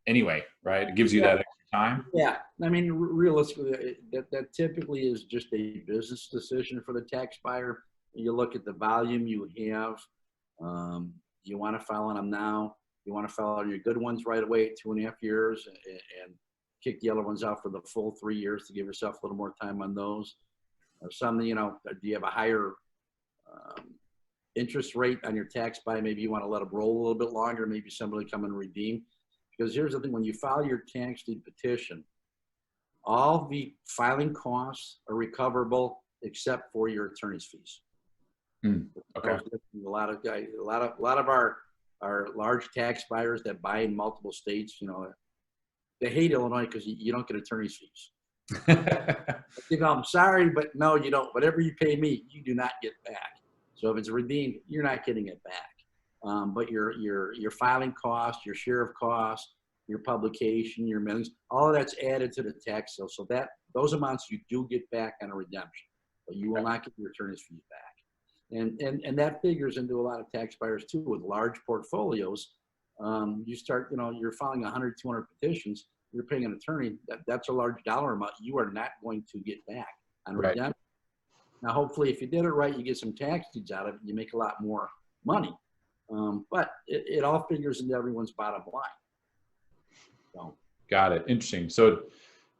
anyway, right? It gives you that extra time. Yeah. I mean, realistically, that typically is just a business decision for the tax buyer. You look at the volume you have. Do you want to file on them now? You want to file your good ones right away at 2.5 years and kick the other ones out for the full 3 years to give yourself a little more time on those. Or some, you know, do you have a higher interest rate on your tax buy? Maybe you want to let it roll a little bit longer. Maybe somebody come and redeem. Because here's the thing, when you file your tax deed petition, all the filing costs are recoverable except for your attorney's fees. Okay. A lot of our large tax buyers that buy in multiple states, you know, they hate Illinois because you don't get attorney's fees. You know, I'm sorry, but no, you don't. Whatever you pay me, you do not get back. So if it's redeemed, you're not getting it back. But your filing cost, your share of cost, your publication, your mailings, all of that's added to the tax sale. So that those amounts you do get back on a redemption, but you will not get your attorney's fees back. And that figures into a lot of tax buyers too with large portfolios. You start, you know, you're filing 100, 200 petitions, you're paying an attorney, that's a large dollar amount you are not going to get back on redemption. Now, hopefully, if you did it right, you get some tax deeds out of it, you make a lot more money. But it all figures into everyone's bottom line. So. Got it. Interesting. So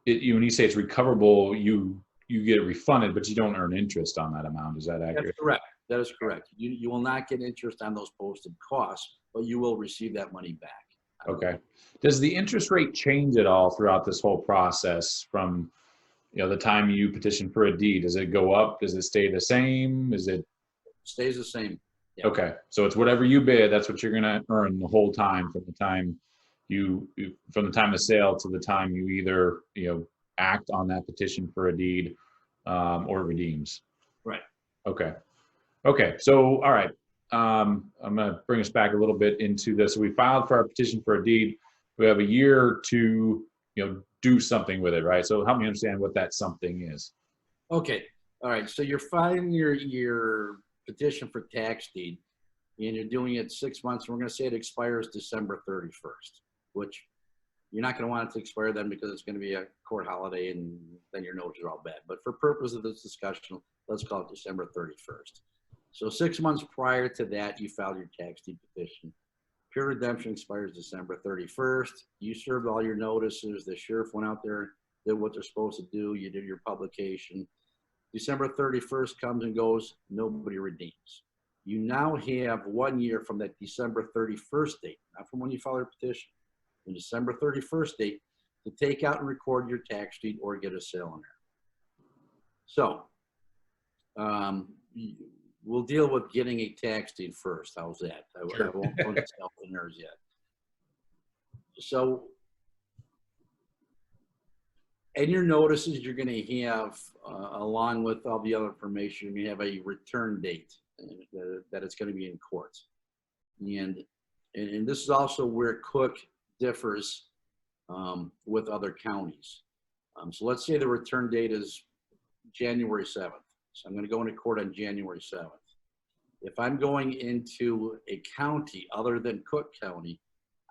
when you say it's recoverable, you get it refunded, but you don't earn interest on that amount. Is that accurate? That's correct. That is correct. You will not get interest on those posted costs, but you will receive that money back. Okay. Does the interest rate change at all throughout this whole process from, you know, the time you petition for a deed? Does it go up? Does it stay the same? It stays the same. Yeah. Okay. So it's whatever you bid, that's what you're going to earn the whole time from the time from the time of sale to the time you either, you know, act on that petition for a deed or redeems. Right. Okay. Okay. So, all right. I'm going to bring us back a little bit into this. So we filed for our petition for a deed. We have a year to, you know, do something with it, right? So help me understand what that something is. Okay. All right. So you're filing your petition for tax deed, and you're doing it 6 months. And we're going to say it expires December 31st, which you're not going to want it to expire then because it's going to be a court holiday, and then your notes are all bad. But for purpose of this discussion, let's call it December 31st. So 6 months prior to that, you filed your tax deed petition. Pure redemption expires December 31st. You served all your notices. The sheriff went out there, did what they're supposed to do. You did your publication. December 31st comes and goes. Nobody redeems. You now have 1 year from that December 31st date, not from when you filed your petition, the December 31st date, to take out and record your tax deed or get a sale in there. So, we'll deal with getting a tax deed first. How's that? Sure. I won't put myself in theirs yet. So, in your notices, you're going to have, along with all the other information, you're going to have a return date that it's going to be in court. And this is also where Cook differs with other counties. So let's say the return date is January 7th. So I'm going to go into court on January 7th. If I'm going into a county other than Cook County,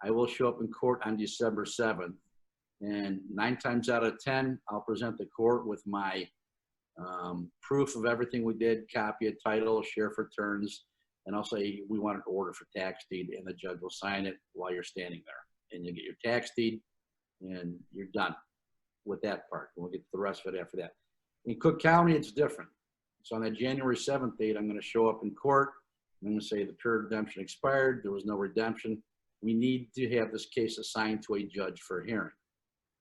I will show up in court on December 7th. And 9 times out of 10, I'll present the court with my proof of everything we did, copy of title, sheriff returns, and I'll say we want an order for tax deed, and the judge will sign it while you're standing there. And you get your tax deed, and you're done with that part. We'll get to the rest of it after that. In Cook County, it's different. So on that January 7th date, I'm going to show up in court. I'm going to say the pure redemption expired. There was no redemption. We need to have this case assigned to a judge for hearing.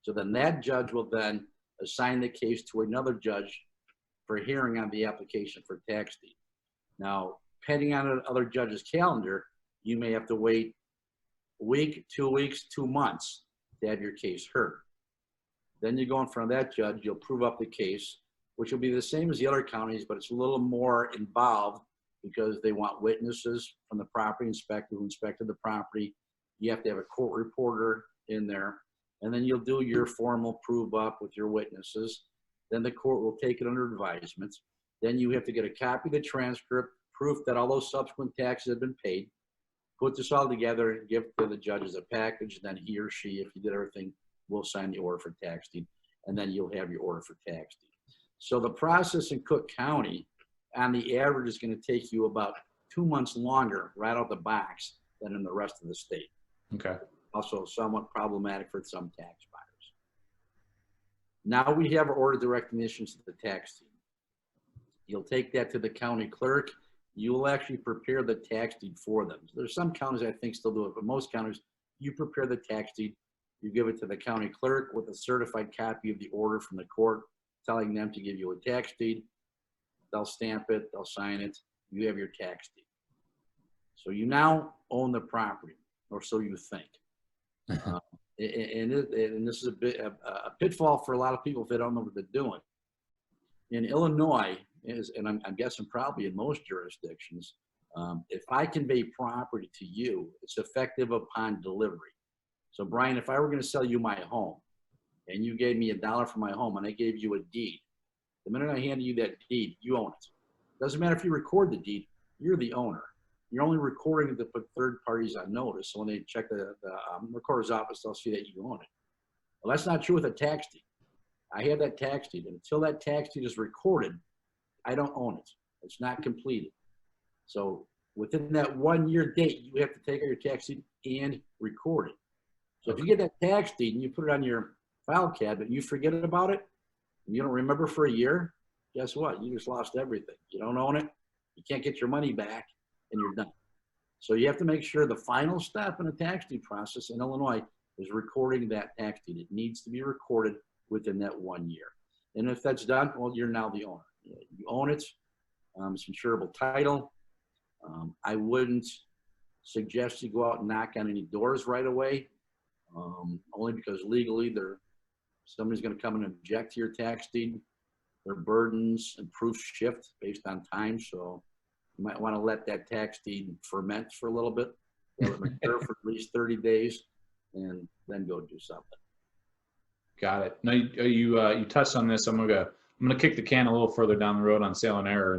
So then that judge will then assign the case to another judge for hearing on the application for tax deed. Now, depending on another judge's calendar, you may have to wait a week, 2 weeks, 2 months to have your case heard. Then you go in front of that judge, you'll prove up the case, which will be the same as the other counties, but it's a little more involved because they want witnesses from the property inspector who inspected the property. You have to have a court reporter in there, and then you'll do your formal prove up with your witnesses. Then the court will take it under advisement. Then you have to get a copy of the transcript, proof that all those subsequent taxes have been paid, put this all together and give to the judge as a package. Then he or she, if you did everything, will sign the order for tax deed, and then you'll have your order for tax deed. So the process in Cook County, on the average, is going to take you about 2 months longer right out the box than in the rest of the state. Okay. Also somewhat problematic for some tax buyers. Now we have our order of recognition to the tax team. You'll take that to the county clerk. You will actually prepare the tax deed for them. There's some counties I think still do it, but most counties, you prepare the tax deed, you give it to the county clerk with a certified copy of the order from the court, telling them to give you a tax deed. They'll stamp it, they'll sign it, you have your tax deed. So you now own the property, or so you think. And this is a pitfall for a lot of people if they don't know what they're doing. In Illinois, and I'm guessing probably in most jurisdictions, if I convey property to you, it's effective upon delivery. So Brian, if I were going to sell you my home and you gave me $1 for my home and I gave you a deed, the minute I handed you that deed, you own it. Doesn't matter if you record the deed, you're the owner. You're only recording to put third parties on notice. So when they check the recorder's office, they'll see that you own it. Well, that's not true with a tax deed. I have that tax deed. Until that tax deed is recorded, I don't own it. It's not completed. So within that 1 year date, you have to take out your tax deed and record it. So if you get that tax deed and you put it on your file cabinet, you forget about it, and you don't remember for a year, guess what? You just lost everything. You don't own it. You can't get your money back, and you're done. So you have to make sure the final step in the tax deed process in Illinois is recording that tax deed. It needs to be recorded within that 1 year. And if that's done, well, you're now the owner. You own it. It's insurable title. I wouldn't suggest you go out and knock on any doors right away, only because legally somebody's going to come and object to your tax deed. Their burdens and proofs shift based on time, so you might want to let that tax deed ferment for a little bit, let it mature for at least 30 days, and then go do something. Got it. Now you touched on this. I'm gonna kick the can a little further down the road on sale and error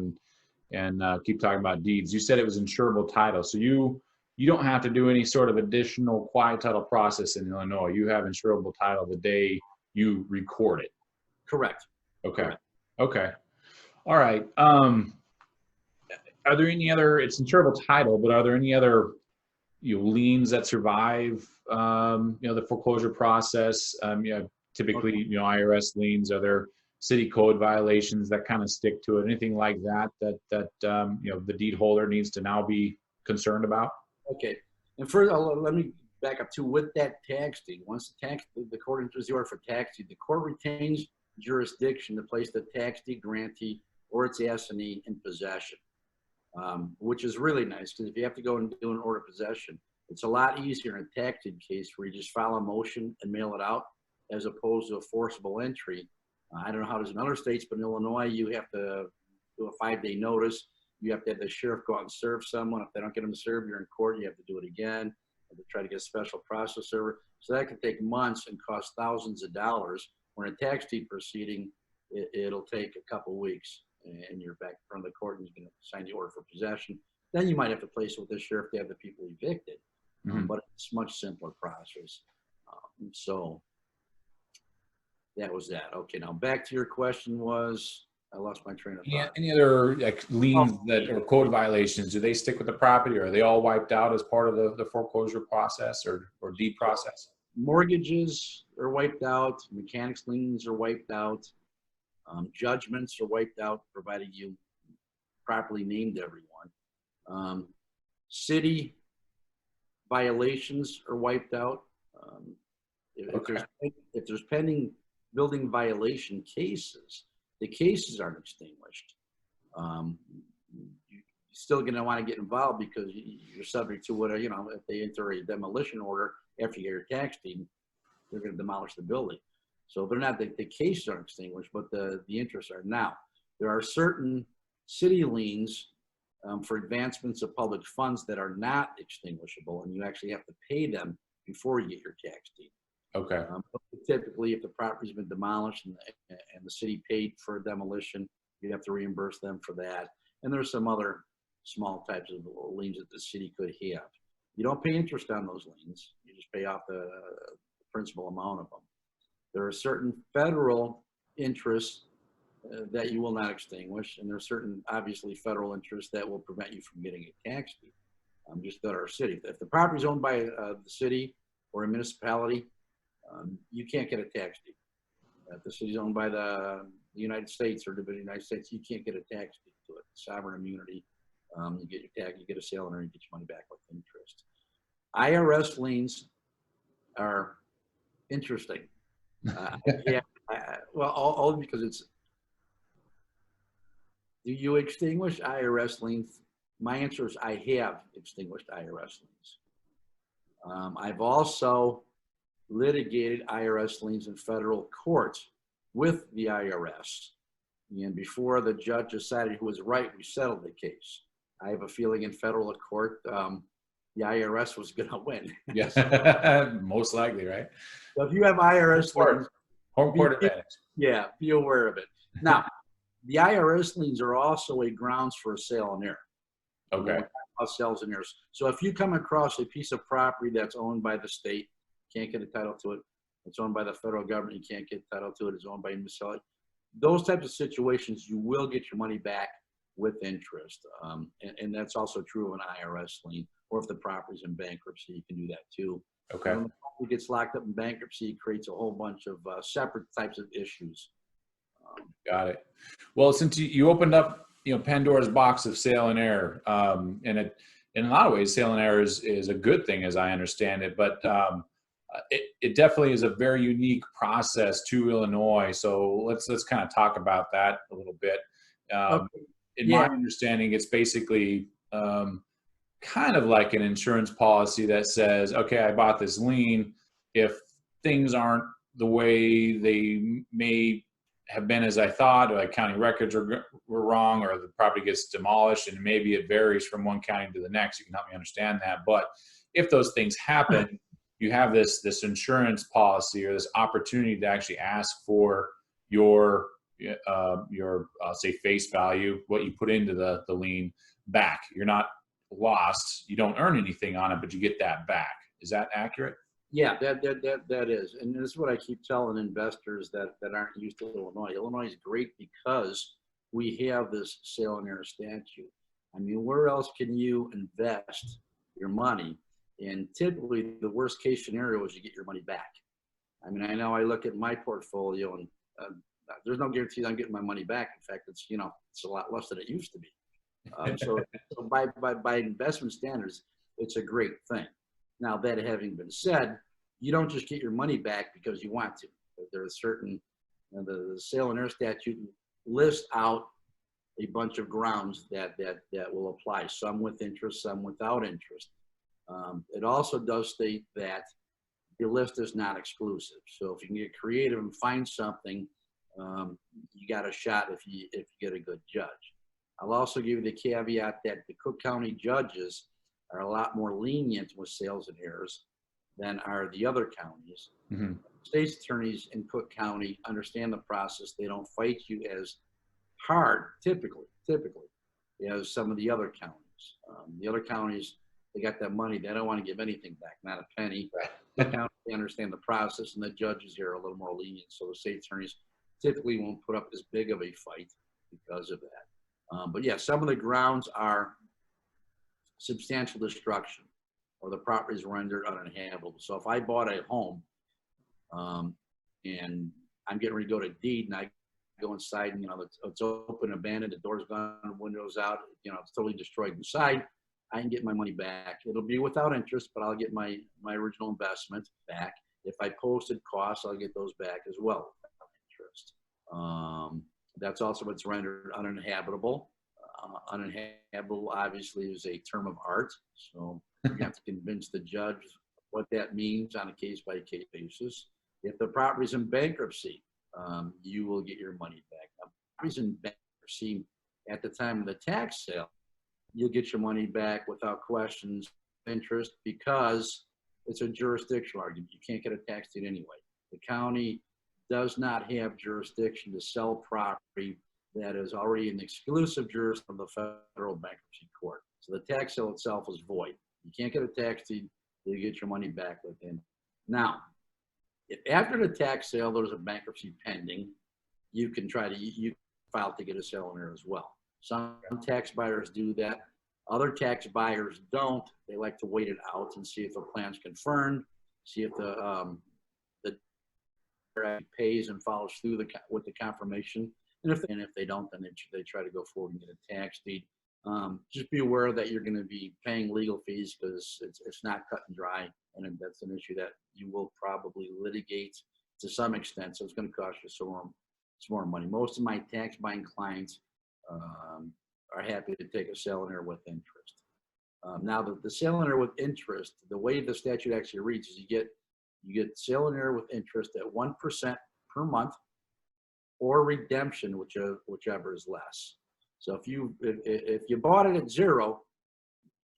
and keep talking about deeds. You said it was insurable title, so you don't have to do any sort of additional quiet title process in Illinois. You have insurable title the day you record it. Correct. Okay. Correct. Okay. All right. Are there any other? It's insurable title, but are there any other liens that survive the foreclosure process? Typically IRS liens. Are there city code violations that kind of stick to it? Anything like that the deed holder needs to now be concerned about? Okay. And first, let me back up too. With that tax deed, once the court enters the order for tax deed, the court retains jurisdiction to place the tax deed grantee or its assignee in possession, which is really nice, because if you have to go and do an order of possession, it's a lot easier in a tax deed case where you just file a motion and mail it out, as opposed to a forcible entry. I don't know how it is in other states, but in Illinois, you have to do a 5-day notice. You have to have the sheriff go out and serve someone. If they don't get them served, you're in court. You have to do it again. You have to try to get a special process server. So that can take months and cost thousands of dollars. When a tax deed proceeding, it'll take a couple of weeks, and you're back in front of the court, and you can sign the order for possession. Then you might have to place it with the sheriff to have the people evicted. But it's a much simpler process. So that was that. Okay, now back to your question was, I lost my train of thought. Any other liens that or code violations? Do they stick with the property, or are they all wiped out as part of the foreclosure process or deed process? Mortgages are wiped out. Mechanics liens are wiped out. Judgments are wiped out, provided you properly named everyone. City violations are wiped out. If there's pending building violation cases, the cases aren't extinguished. You're still going to want to get involved, because you're subject to whatever, if they enter a demolition order after you get your tax deed, they're going to demolish the building. So they're not, the cases aren't extinguished, but the interests are. Now, there are certain city liens for advancements of public funds that are not extinguishable, and you actually have to pay them before you get your tax deed. Okay. Typically, if the property's been demolished and the city paid for demolition, you have to reimburse them for that. And there's some other small types of liens that the city could have. You don't pay interest on those liens. You just pay off the principal amount of them. There are certain federal interests that you will not extinguish, and there are certain, obviously, federal interests that will prevent you from getting a tax deed. just at our city. If the property is owned by the city or a municipality, you can't get a tax deed. If the city is owned by the United States or the United States, you can't get a tax deed to it. Sovereign immunity. You get your tax, you get a sale and you get your money back with interest. IRS liens are interesting. Yeah, well, all because it's. Do you extinguish IRS liens? My answer is I have extinguished IRS liens. I've also litigated IRS liens in federal court with the IRS. And before the judge decided who was right, we settled the case. I have a feeling in federal court, the IRS was going to win. Yeah, most likely, right? So if you have IRS liens, home court advantage. Yeah, be aware of it. Now, the IRS liens are also a grounds for a sale and error. Okay. Sales and errors. So if you come across a piece of property that's owned by the state, can't get a title to it. It's owned by the federal government, you can't get a title to it. It's owned by a municipality. Those types of situations, you will get your money back with interest. And that's also true of an IRS lien. Or if the property's in bankruptcy, you can do that too. Okay. When the property gets locked up in bankruptcy, it creates a whole bunch of separate types of issues. Got it. Well, since you opened up, Pandora's box of sale and error, and it, in a lot of ways, sale and error is a good thing, as I understand it. But it definitely is a very unique process to Illinois. So let's kind of talk about that a little bit. In my understanding, it's basically kind of like an insurance policy that says, okay, I bought this lien. If things aren't the way they may have been as I thought, or like county records were wrong, or the property gets demolished, and maybe it varies from one county to the next. You can help me understand that. But if those things happen, you have this insurance policy or this opportunity to actually ask for your say face value, what you put into the lien, back. You're not lost. You don't earn anything on it, but you get that back. Is that accurate? Yeah, that is. And this is what I keep telling investors that aren't used to Illinois. Illinois is great because we have this sale and error statute. I mean, where else can you invest your money? And typically the worst case scenario is you get your money back. I mean, I know I look at my portfolio and there's no guarantees I'm getting my money back. In fact, it's a lot less than it used to be. So by investment standards, it's a great thing. Now, that having been said, you don't just get your money back because you want to. There are certain, the sale and error statute lists out a bunch of grounds that will apply, some with interest, some without interest. It also does state that the list is not exclusive. So if you can get creative and find something, you got a shot if you get a good judge. I'll also give you the caveat that the Cook County judges are a lot more lenient with sales and errors than are the other counties. Mm-hmm. State's attorneys in Cook County understand the process. They don't fight you as hard, typically, as some of the other counties. The other counties, they got that money. They don't want to give anything back, not a penny. Right. The county, they understand the process, and the judges here are a little more lenient. So the state attorneys typically won't put up as big of a fight because of that. But yeah, some of the grounds are substantial destruction, or the property is rendered uninhabitable. So if I bought a home and I'm getting ready to go to deed, and I go inside and it's open, abandoned, the door's gone, windows out, it's totally destroyed inside, I can get my money back. It'll be without interest, but I'll get my original investment back. If I posted costs, I'll get those back as well without interest. That's also what's rendered uninhabitable. Uninhabitable obviously is a term of art, so you have to convince the judge what that means on a case-by-case basis. If the property's in bankruptcy, you will get your money back. Now, property's in bankruptcy at the time of the tax sale, you'll get your money back without questions, interest, because it's a jurisdictional argument. You can't get a tax deed anyway. The county does not have jurisdiction to sell property that is already in the exclusive jurisdiction of the federal bankruptcy court. So the tax sale itself is void. You can't get a tax deed, you get your money back within. Now, if after the tax sale there's a bankruptcy pending, you can file to get a sale in there as well. Some tax buyers do that. Other tax buyers don't. They like to wait it out and see if a plan's confirmed, see if the pays and follows through with the confirmation. And if they don't, then they try to go forward and get a tax deed. Just be aware that you're going to be paying legal fees because it's not cut and dry, and that's an issue that you will probably litigate to some extent. So it's going to cost you some more money. Most of my tax buying clients are happy to take a sale and error with interest. Now the sale and error with interest, the way the statute actually reads is you get sale and error with interest at 1% per month, or redemption, whichever is less. So if you bought it at 0,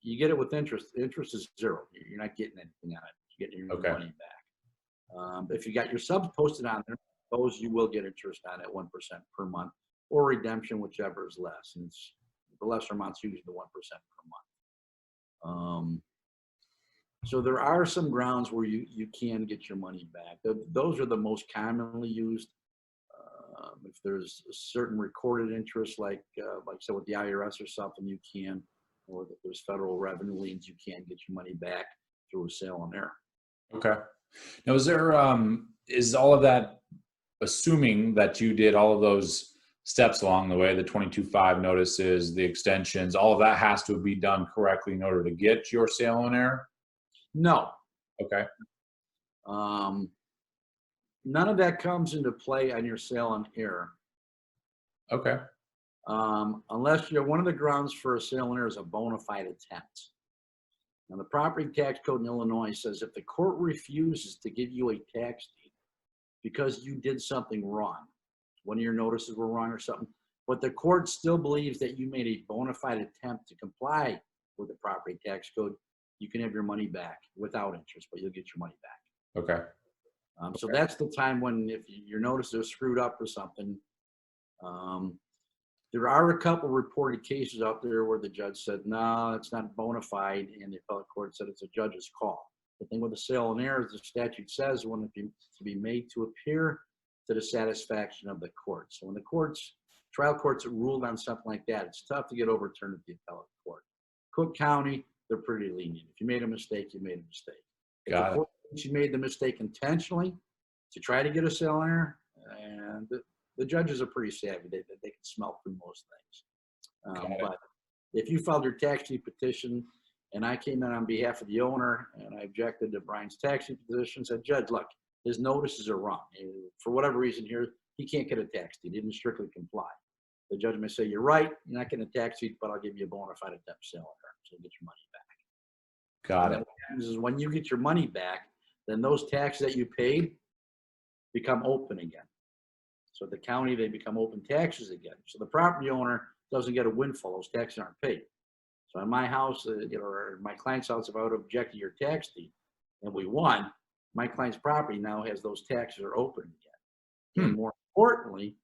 you get it with interest. Interest is 0. You're not getting anything on it. You're getting your money back. If you got your subs posted on there, those you will get interest on at 1% per month, or redemption, whichever is less. And the lesser amount's usually the 1% per month. So there are some grounds where you can get your money back. Those are the most commonly used. If there's a certain recorded interest, like so with the IRS or something, you can, or if there's federal revenue liens, you can get your money back through a sale and error. Okay. Now, is all of that assuming that you did all of those steps along the way, the 22-5 notices, the extensions, all of that has to be done correctly in order to get your sale and error? No. Okay. None of that comes into play on your sale and error. Okay. Unless one of the grounds for a sale and error is a bona fide attempt. Now, the property tax code in Illinois says if the court refuses to give you a tax deed because you did something wrong, one of your notices were wrong or something, but the court still believes that you made a bona fide attempt to comply with the property tax code, you can have your money back without interest, but you'll get your money back. Okay. So that's the time when, if your notice is screwed up or something, there are a couple reported cases out there where the judge said, no, it's not bona fide, and the appellate court said it's a judge's call. The thing with the sale and error is the statute says when it to be made to appear to the satisfaction of the court. So when the trial courts have ruled on something like that, it's tough to get overturned at the appellate court. Cook County, they're pretty lenient. If you made a mistake, you made a mistake. If the court thinks you made the mistake intentionally to try to get a sale and error, and the judges are pretty savvy. They can smell through most things. But if you filed your tax deed petition and I came in on behalf of the owner and I objected to Brian's tax deed petition, said, Judge, look, his notices are wrong. For whatever reason here, he can't get a tax deed. He didn't strictly comply. The judge may say, you're right, you're not getting a tax deed, but I'll give you a bona fide attempt sale and error, so you get your money back. Got it. What happens is when you get your money back, then those taxes that you paid become open again. So the county, they become open taxes again. So the property owner doesn't get a windfall. Those taxes aren't paid. So in my house, or my client's house, if I would have objected to your tax deed and we won, my client's property now has those taxes are open again. And more importantly,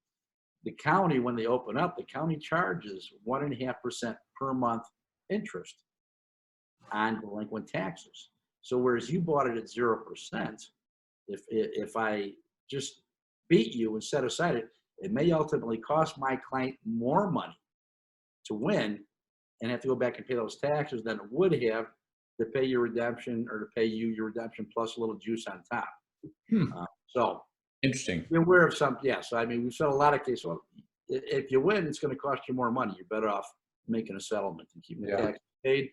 the county, when they open up, the county charges 1.5% per month interest on delinquent taxes. So whereas you bought it at 0%, if I just beat you and set aside it may ultimately cost my client more money to win and have to go back and pay those taxes than it would have to pay your redemption or to pay you your redemption plus a little juice on top. So interesting. Be aware of some, yeah. So I mean, we've said a lot of cases. Well, if you win, it's going to cost you more money. You're better off making a settlement and keeping the tax paid.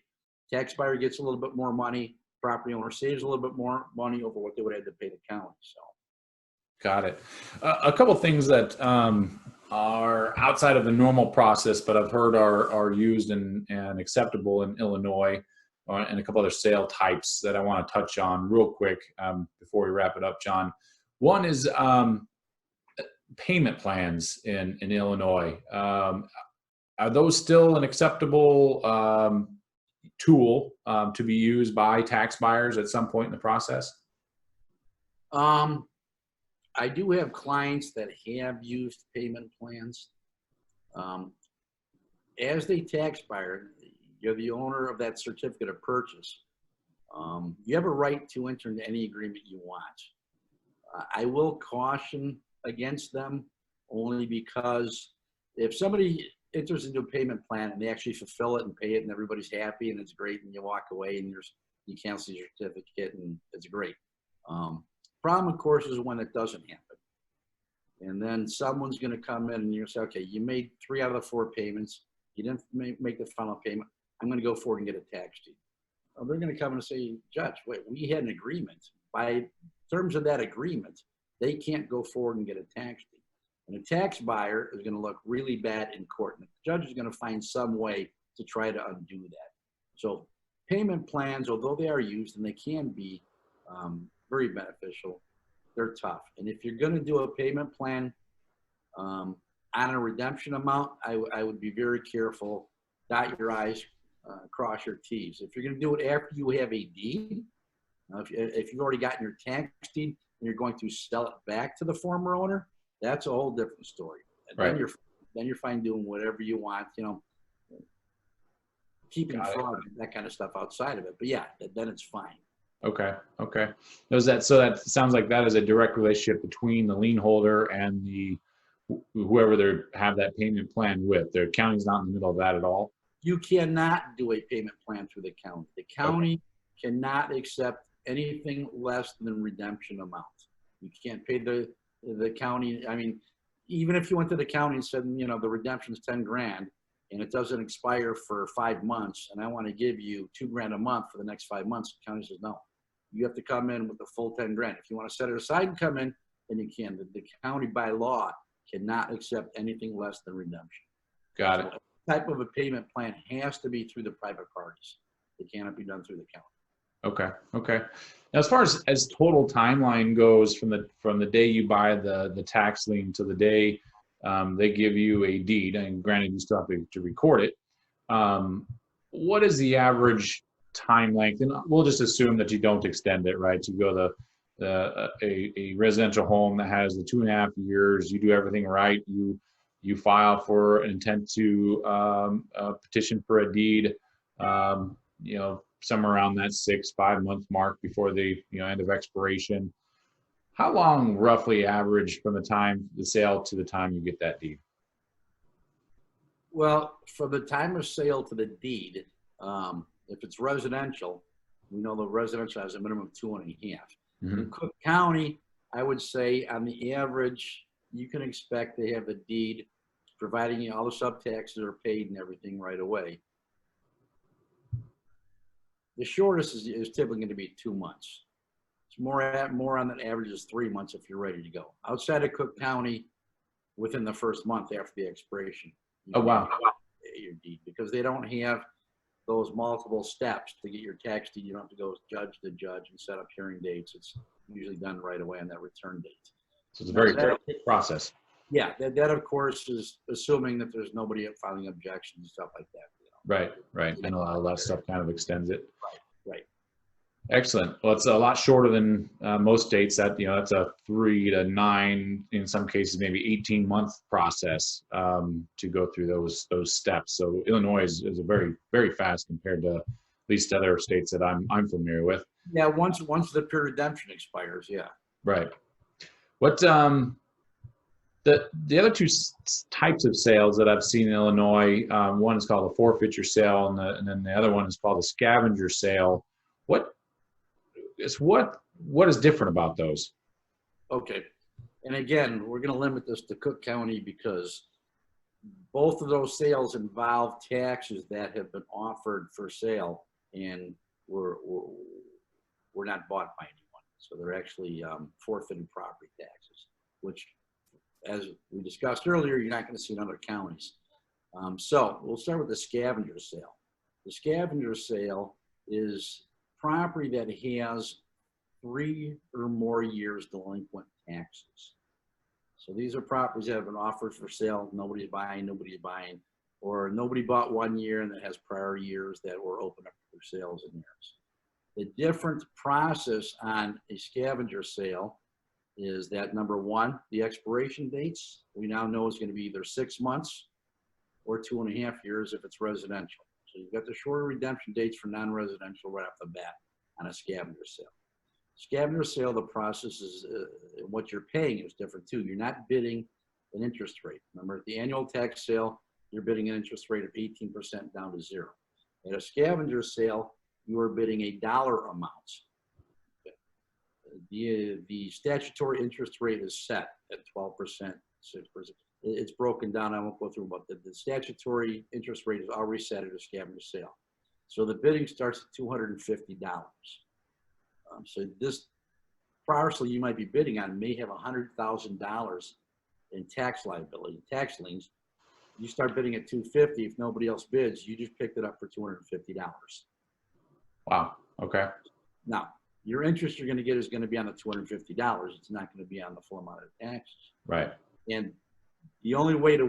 Tax buyer gets a little bit more money. Property owner saves a little bit more money over what they would have to pay the county. So. Got it. A couple things that are outside of the normal process, but I've heard are used and acceptable in Illinois, and a couple other sale types that I want to touch on real quick before we wrap it up, John. One is payment plans in Illinois. Are those still an acceptable tool to be used by tax buyers at some point in the process? I do have clients that have used payment plans. As the tax buyer, you're the owner of that certificate of purchase. You have a right to enter into any agreement you want. I will caution against them only because if somebody enters into a payment plan and they actually fulfill it and pay it and everybody's happy and it's great and you walk away and you cancel your certificate and it's great. Problem, of course, is when it doesn't happen. And then someone's going to come in and you're say, okay, you made 3 out of the 4 payments. You didn't make the final payment. I'm going to go forward and get a tax deed. Well, they're going to come and say, Judge, wait, we had an agreement. By terms of that agreement, they can't go forward and get a tax deed. And a tax buyer is going to look really bad in court. And the judge is going to find some way to try to undo that. So payment plans, although they are used and they can be very beneficial, they're tough. And if you're going to do a payment plan on a redemption amount, I would be very careful. Dot your I's, cross your T's. If you're going to do it after you have a deed, if you've already gotten your tax deed and you're going to sell it back to the former owner, that's a whole different story. And Right. then you're fine doing whatever you want, keeping fraud and that kind of stuff outside of it. But yeah, then it's fine. Okay. So that sounds like that is a direct relationship between the lien holder and whoever they have that payment plan with. Their county's not in the middle of that at all. You cannot do a payment plan through the county. The county cannot accept anything less than redemption amount. You can't pay the county. I mean, even if you went to the county and said, the redemption's 10 grand and it doesn't expire for 5 months and I want to give you 2 grand a month for the next 5 months, the county says no. You have to come in with the full 10 grand. If you want to set it aside and come in, then you can. The county by law cannot accept anything less than redemption. Got it. So type of a payment plan has to be through the private parties. It cannot be done through the county. Okay. Now, as far as total timeline goes, from the day you buy the tax lien to the day they give you a deed, and granted you still have to record it, what is the average time length? And we'll just assume that you don't extend it, right? You go a residential home that has the 2.5 years, you do everything right, you file for an intent to petition for a deed, somewhere around that 5 month mark before the end of expiration. How long roughly average from the time the sale to the time you get that deed? Well, from the time of sale to the deed, if it's residential, we know the residential has a minimum of 2.5. Mm-hmm. In Cook County, I would say on the average, you can expect to have the deed, providing all the subtaxes are paid and everything right away. The shortest is typically going to be 2 months. It's more on the average is 3 months if you're ready to go. Outside of Cook County, within the first month after the expiration. Oh, wow. Your deed, because they don't have those multiple steps to get your tax deed. You don't have to go judge to judge and set up hearing dates. It's usually done right away on that return date. So it's a very quick process. Yeah, that of course is assuming that there's nobody filing objections and stuff like that. Right. And a lot of that stuff kind of extends it. Right. Excellent. Well, it's a lot shorter than most states. That that's a 3 to 9, in some cases maybe 18-month process to go through those steps. So Illinois is a very, very fast compared to at least other states that I'm familiar with. Yeah, once the pure redemption expires, yeah. Right. What the other two types of sales that I've seen in Illinois, one is called a forfeiture sale, and then the other one is called a scavenger sale. What is different about those? Okay. And again, we're going to limit this to Cook County because both of those sales involve taxes that have been offered for sale and were not bought by anyone. So they're actually forfeited property taxes, which, as we discussed earlier, you're not going to see in other counties. So we'll start with the scavenger sale. The scavenger sale is property that has 3 or more years delinquent taxes. So these are properties that have been offered for sale. Nobody's buying, or nobody bought 1 year and it has prior years that were open up for sales in years. The different process on a scavenger sale is that, number one, the expiration dates, we now know is going to be either 6 months or 2.5 years if it's residential. So you've got the shorter redemption dates for non-residential right off the bat on a scavenger sale. Scavenger sale, the process is what you're paying is different too. You're not bidding an interest rate. Remember, at the annual tax sale, you're bidding an interest rate of 18% down to 0. At a scavenger sale, you are bidding a dollar amount. The statutory interest rate is set at 12%, 6%. It's broken down. I won't go through, but the statutory interest rate is already set at a scavenger sale. So the bidding starts at $250. So this parcel you might be bidding on may have $100,000 in tax liability, tax liens. You start bidding at $250. If nobody else bids, you just picked it up for $250. Wow. Okay. Now, your interest you're going to get is going to be on the $250. It's not going to be on the full amount of taxes. Right. And the only way to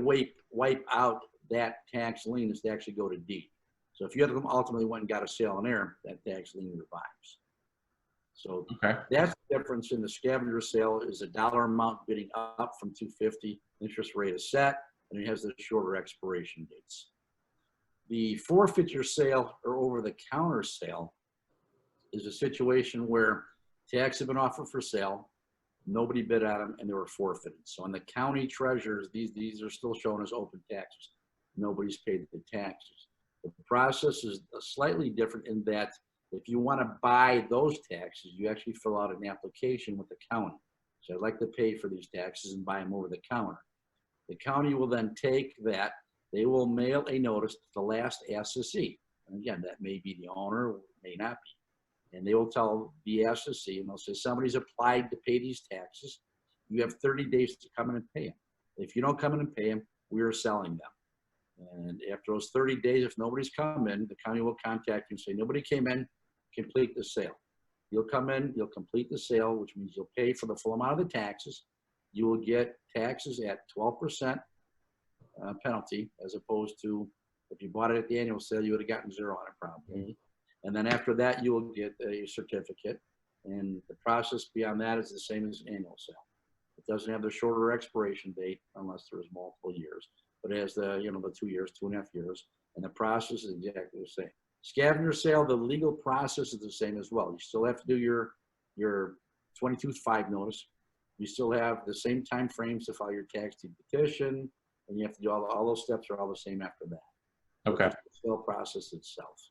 wipe out that tax lien is to actually go to deed. So if you ultimately went and got a sale and error, that tax lien revives. So Okay. that's the difference in the scavenger sale is a dollar amount bidding up from $250. Interest rate is set, and it has the shorter expiration dates. The forfeiture sale or over-the-counter sale is a situation where taxes have been offered for sale, nobody bid on them, and they were forfeited. So in the county treasurers, these are still shown as open taxes. Nobody's paid the taxes. The process is slightly different in that if you want to buy those taxes, you actually fill out an application with the county. So I'd like to pay for these taxes and buy them over the counter. The county will then take that. They will mail a notice to the last assessee. And again, that may be the owner, or may not be. And they will tell the assessee, and they'll say, somebody's applied to pay these taxes. You have 30 days to come in and pay them. If you don't come in and pay them, we are selling them. And after those 30 days, if nobody's come in, the county will contact you and say, nobody came in, complete the sale. You'll come in, you'll complete the sale, which means you'll pay for the full amount of the taxes. You will get taxes at 12% penalty, as opposed to if you bought it at the annual sale, you would have gotten 0 on it probably. And then after that, you will get a certificate. And the process beyond that is the same as annual sale. It doesn't have the shorter expiration date unless there's multiple years, but it has the, the 2 years, 2.5 years, and the process is exactly the same. Scavenger sale, the legal process is the same as well. You still have to do your 22-5 notice. You still have the same time frames to file your tax deed petition, and you have to do all those steps are all the same after that. Okay. The sale process itself.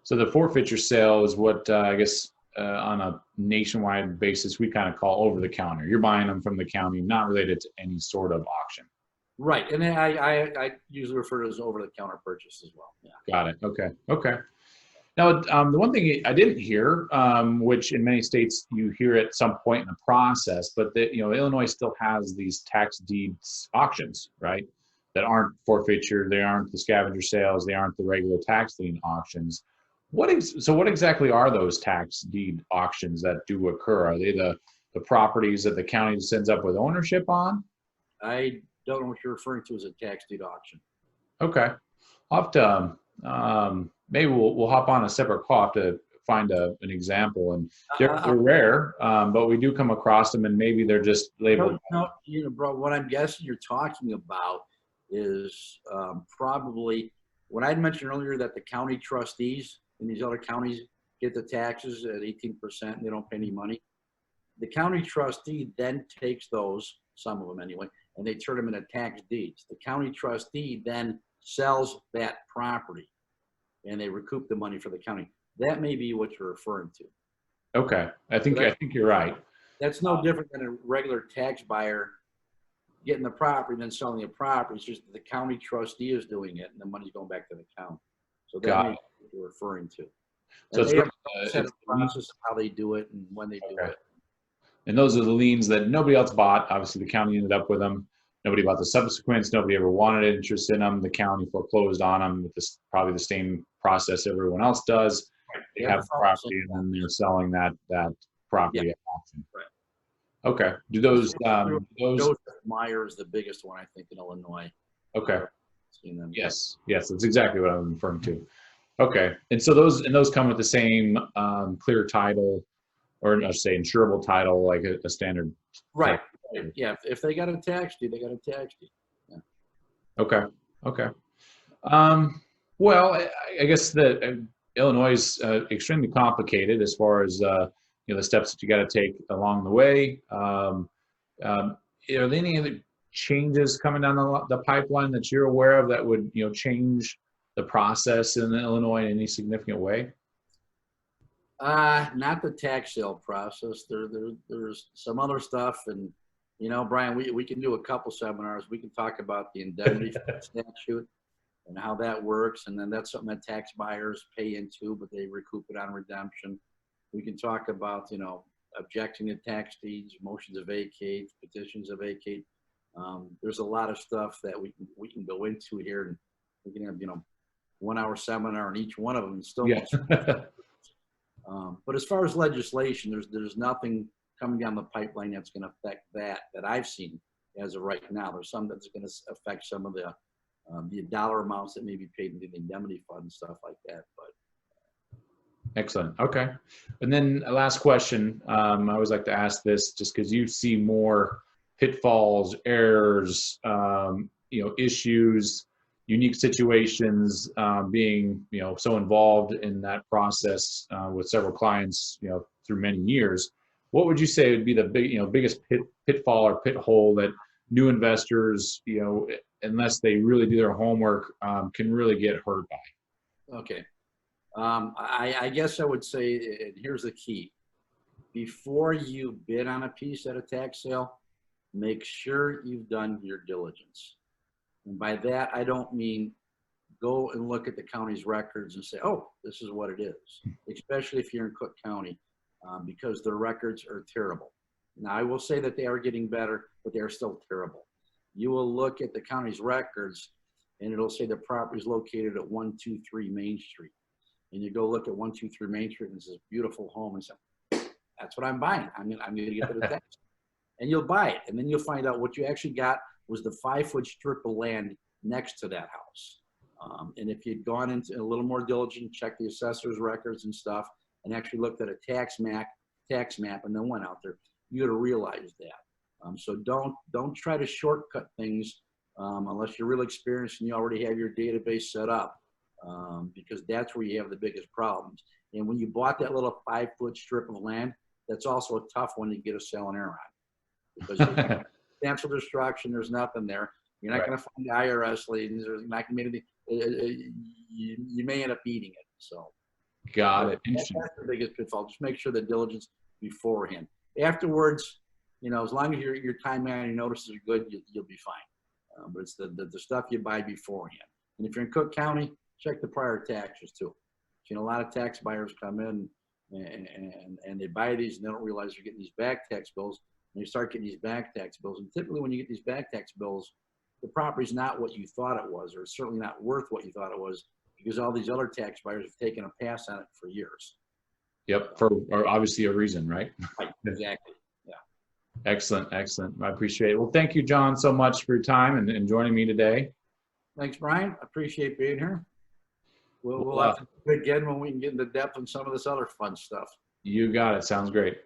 So the forfeiture sale is what I guess on a nationwide basis we kind of call over the counter. You're buying them from the county, not related to any sort of auction. Right, and then I usually refer to it as over-the-counter purchase as well. Yeah. Got it. Okay. Okay. Now, the one thing I didn't hear, which in many states you hear at some point in the process, but Illinois still has these tax deeds auctions, right? That aren't forfeiture, they aren't the scavenger sales, they aren't the regular tax lien auctions. What exactly are those tax deed auctions that do occur? Are they the properties that the county sends up with ownership on? I don't know what you're referring to as a tax deed auction. Okay. I'll have to, maybe we'll hop on a separate call to find an example. And they're rare, but we do come across them, and maybe they're just labeled. No, bro, what I'm guessing you're talking about is probably when I mentioned earlier that the county trustees in these other counties get the taxes at 18% and they don't pay any money. The county trustee then takes those, some of them anyway, and they turn them into tax deeds. The county trustee then sells that property and they recoup the money for the county. That may be what you're referring to. Okay. I think you're right. That's no different than a regular tax buyer getting the property and then selling the property. It's just that the county trustee is doing it and the money's going back to the county. So that may be what you're referring to. So they have a set of process of how they do it and when they do it. And those are the liens that nobody else bought. Obviously, the county ended up with them. Nobody bought the subsequents. Nobody ever wanted interest in them. The county foreclosed on them with probably the same process everyone else does. They have property and then they're selling that property at auction. Right. Okay. Do those Meyer is the biggest one, I think, in Illinois. Okay. Yes, that's exactly what I'm referring to. Okay. And so those come with the same clear title, or I say insurable title, like a standard. Right. Yeah. If they got a tax deed, they got a tax deed. Yeah. Okay. Okay. Well, I guess that Illinois is extremely complicated as far as the steps that you got to take along the way. Are there any other changes coming down the pipeline that you're aware of that would, change the process in Illinois in any significant way? Not the tax sale process. There's some other stuff, and Brian, we can do a couple seminars. We can talk about the indemnity statute and how that works, and then that's something that tax buyers pay into, but they recoup it on redemption. We can talk about objecting to tax deeds, motions to vacate, petitions to vacate. There's a lot of stuff that we can go into here, and we can have 1 hour seminar on each one of them, and still. Yeah. But as far as legislation, there's nothing coming down the pipeline that's going to affect that I've seen as of right now. There's some that's going to affect some of the dollar amounts that may be paid into the indemnity fund and stuff like that. But Excellent. Okay. And then last question. I always like to ask this just because you see more pitfalls, errors, issues, unique situations, being, so involved in that process with several clients, through many years. What would you say would be the biggest pitfall or pit hole that new investors, unless they really do their homework, can really get hurt by? Okay. I guess I would say, and here's the key. Before you bid on a piece at a tax sale, make sure you've done your diligence. And by that, I don't mean go and look at the county's records and say, oh, this is what it is, especially if you're in Cook County, because their records are terrible. Now, I will say that they are getting better, but they are still terrible. You will look at the county's records, and it'll say the property is located at 123 Main Street. And you go look at 123 Main Street, and it's this beautiful home, and say, that's what I'm buying. I'm going to get to the tax. And you'll buy it, and then you'll find out what you actually got was the 5-foot strip of land next to that house. And if you'd gone into a little more diligent, checked the assessor's records and stuff, and actually looked at a tax map, and then went out there, you would have realized that. So don't try to shortcut things unless you're real experienced and you already have your database set up, because that's where you have the biggest problems. And when you bought that little 5-foot strip of land, that's also a tough one to get a sale and error on, because there's substantial destruction, there's nothing there. You're not going to find the IRS liens. There's not going to be anything. You may end up eating it. So, got it. That's the biggest pitfall. Just make sure the diligence beforehand. Afterwards, as long as your timeline and your notices are good, you'll be fine. But it's the stuff you buy beforehand. And if you're in Cook County, check the prior taxes too. A lot of tax buyers come in and they buy these and they don't realize they're getting these back tax bills. And you start getting these back tax bills. And typically when you get these back tax bills, the property's not what you thought it was, or it's certainly not worth what you thought it was, because all these other tax buyers have taken a pass on it for years. Yep, for obviously a reason, right? Right, exactly. Yeah. Excellent, excellent. I appreciate it. Well, thank you, John, so much for your time and joining me today. Thanks, Brian. Appreciate being here. We'll have to do it again when we can get into depth on some of this other fun stuff. You got it. Sounds great.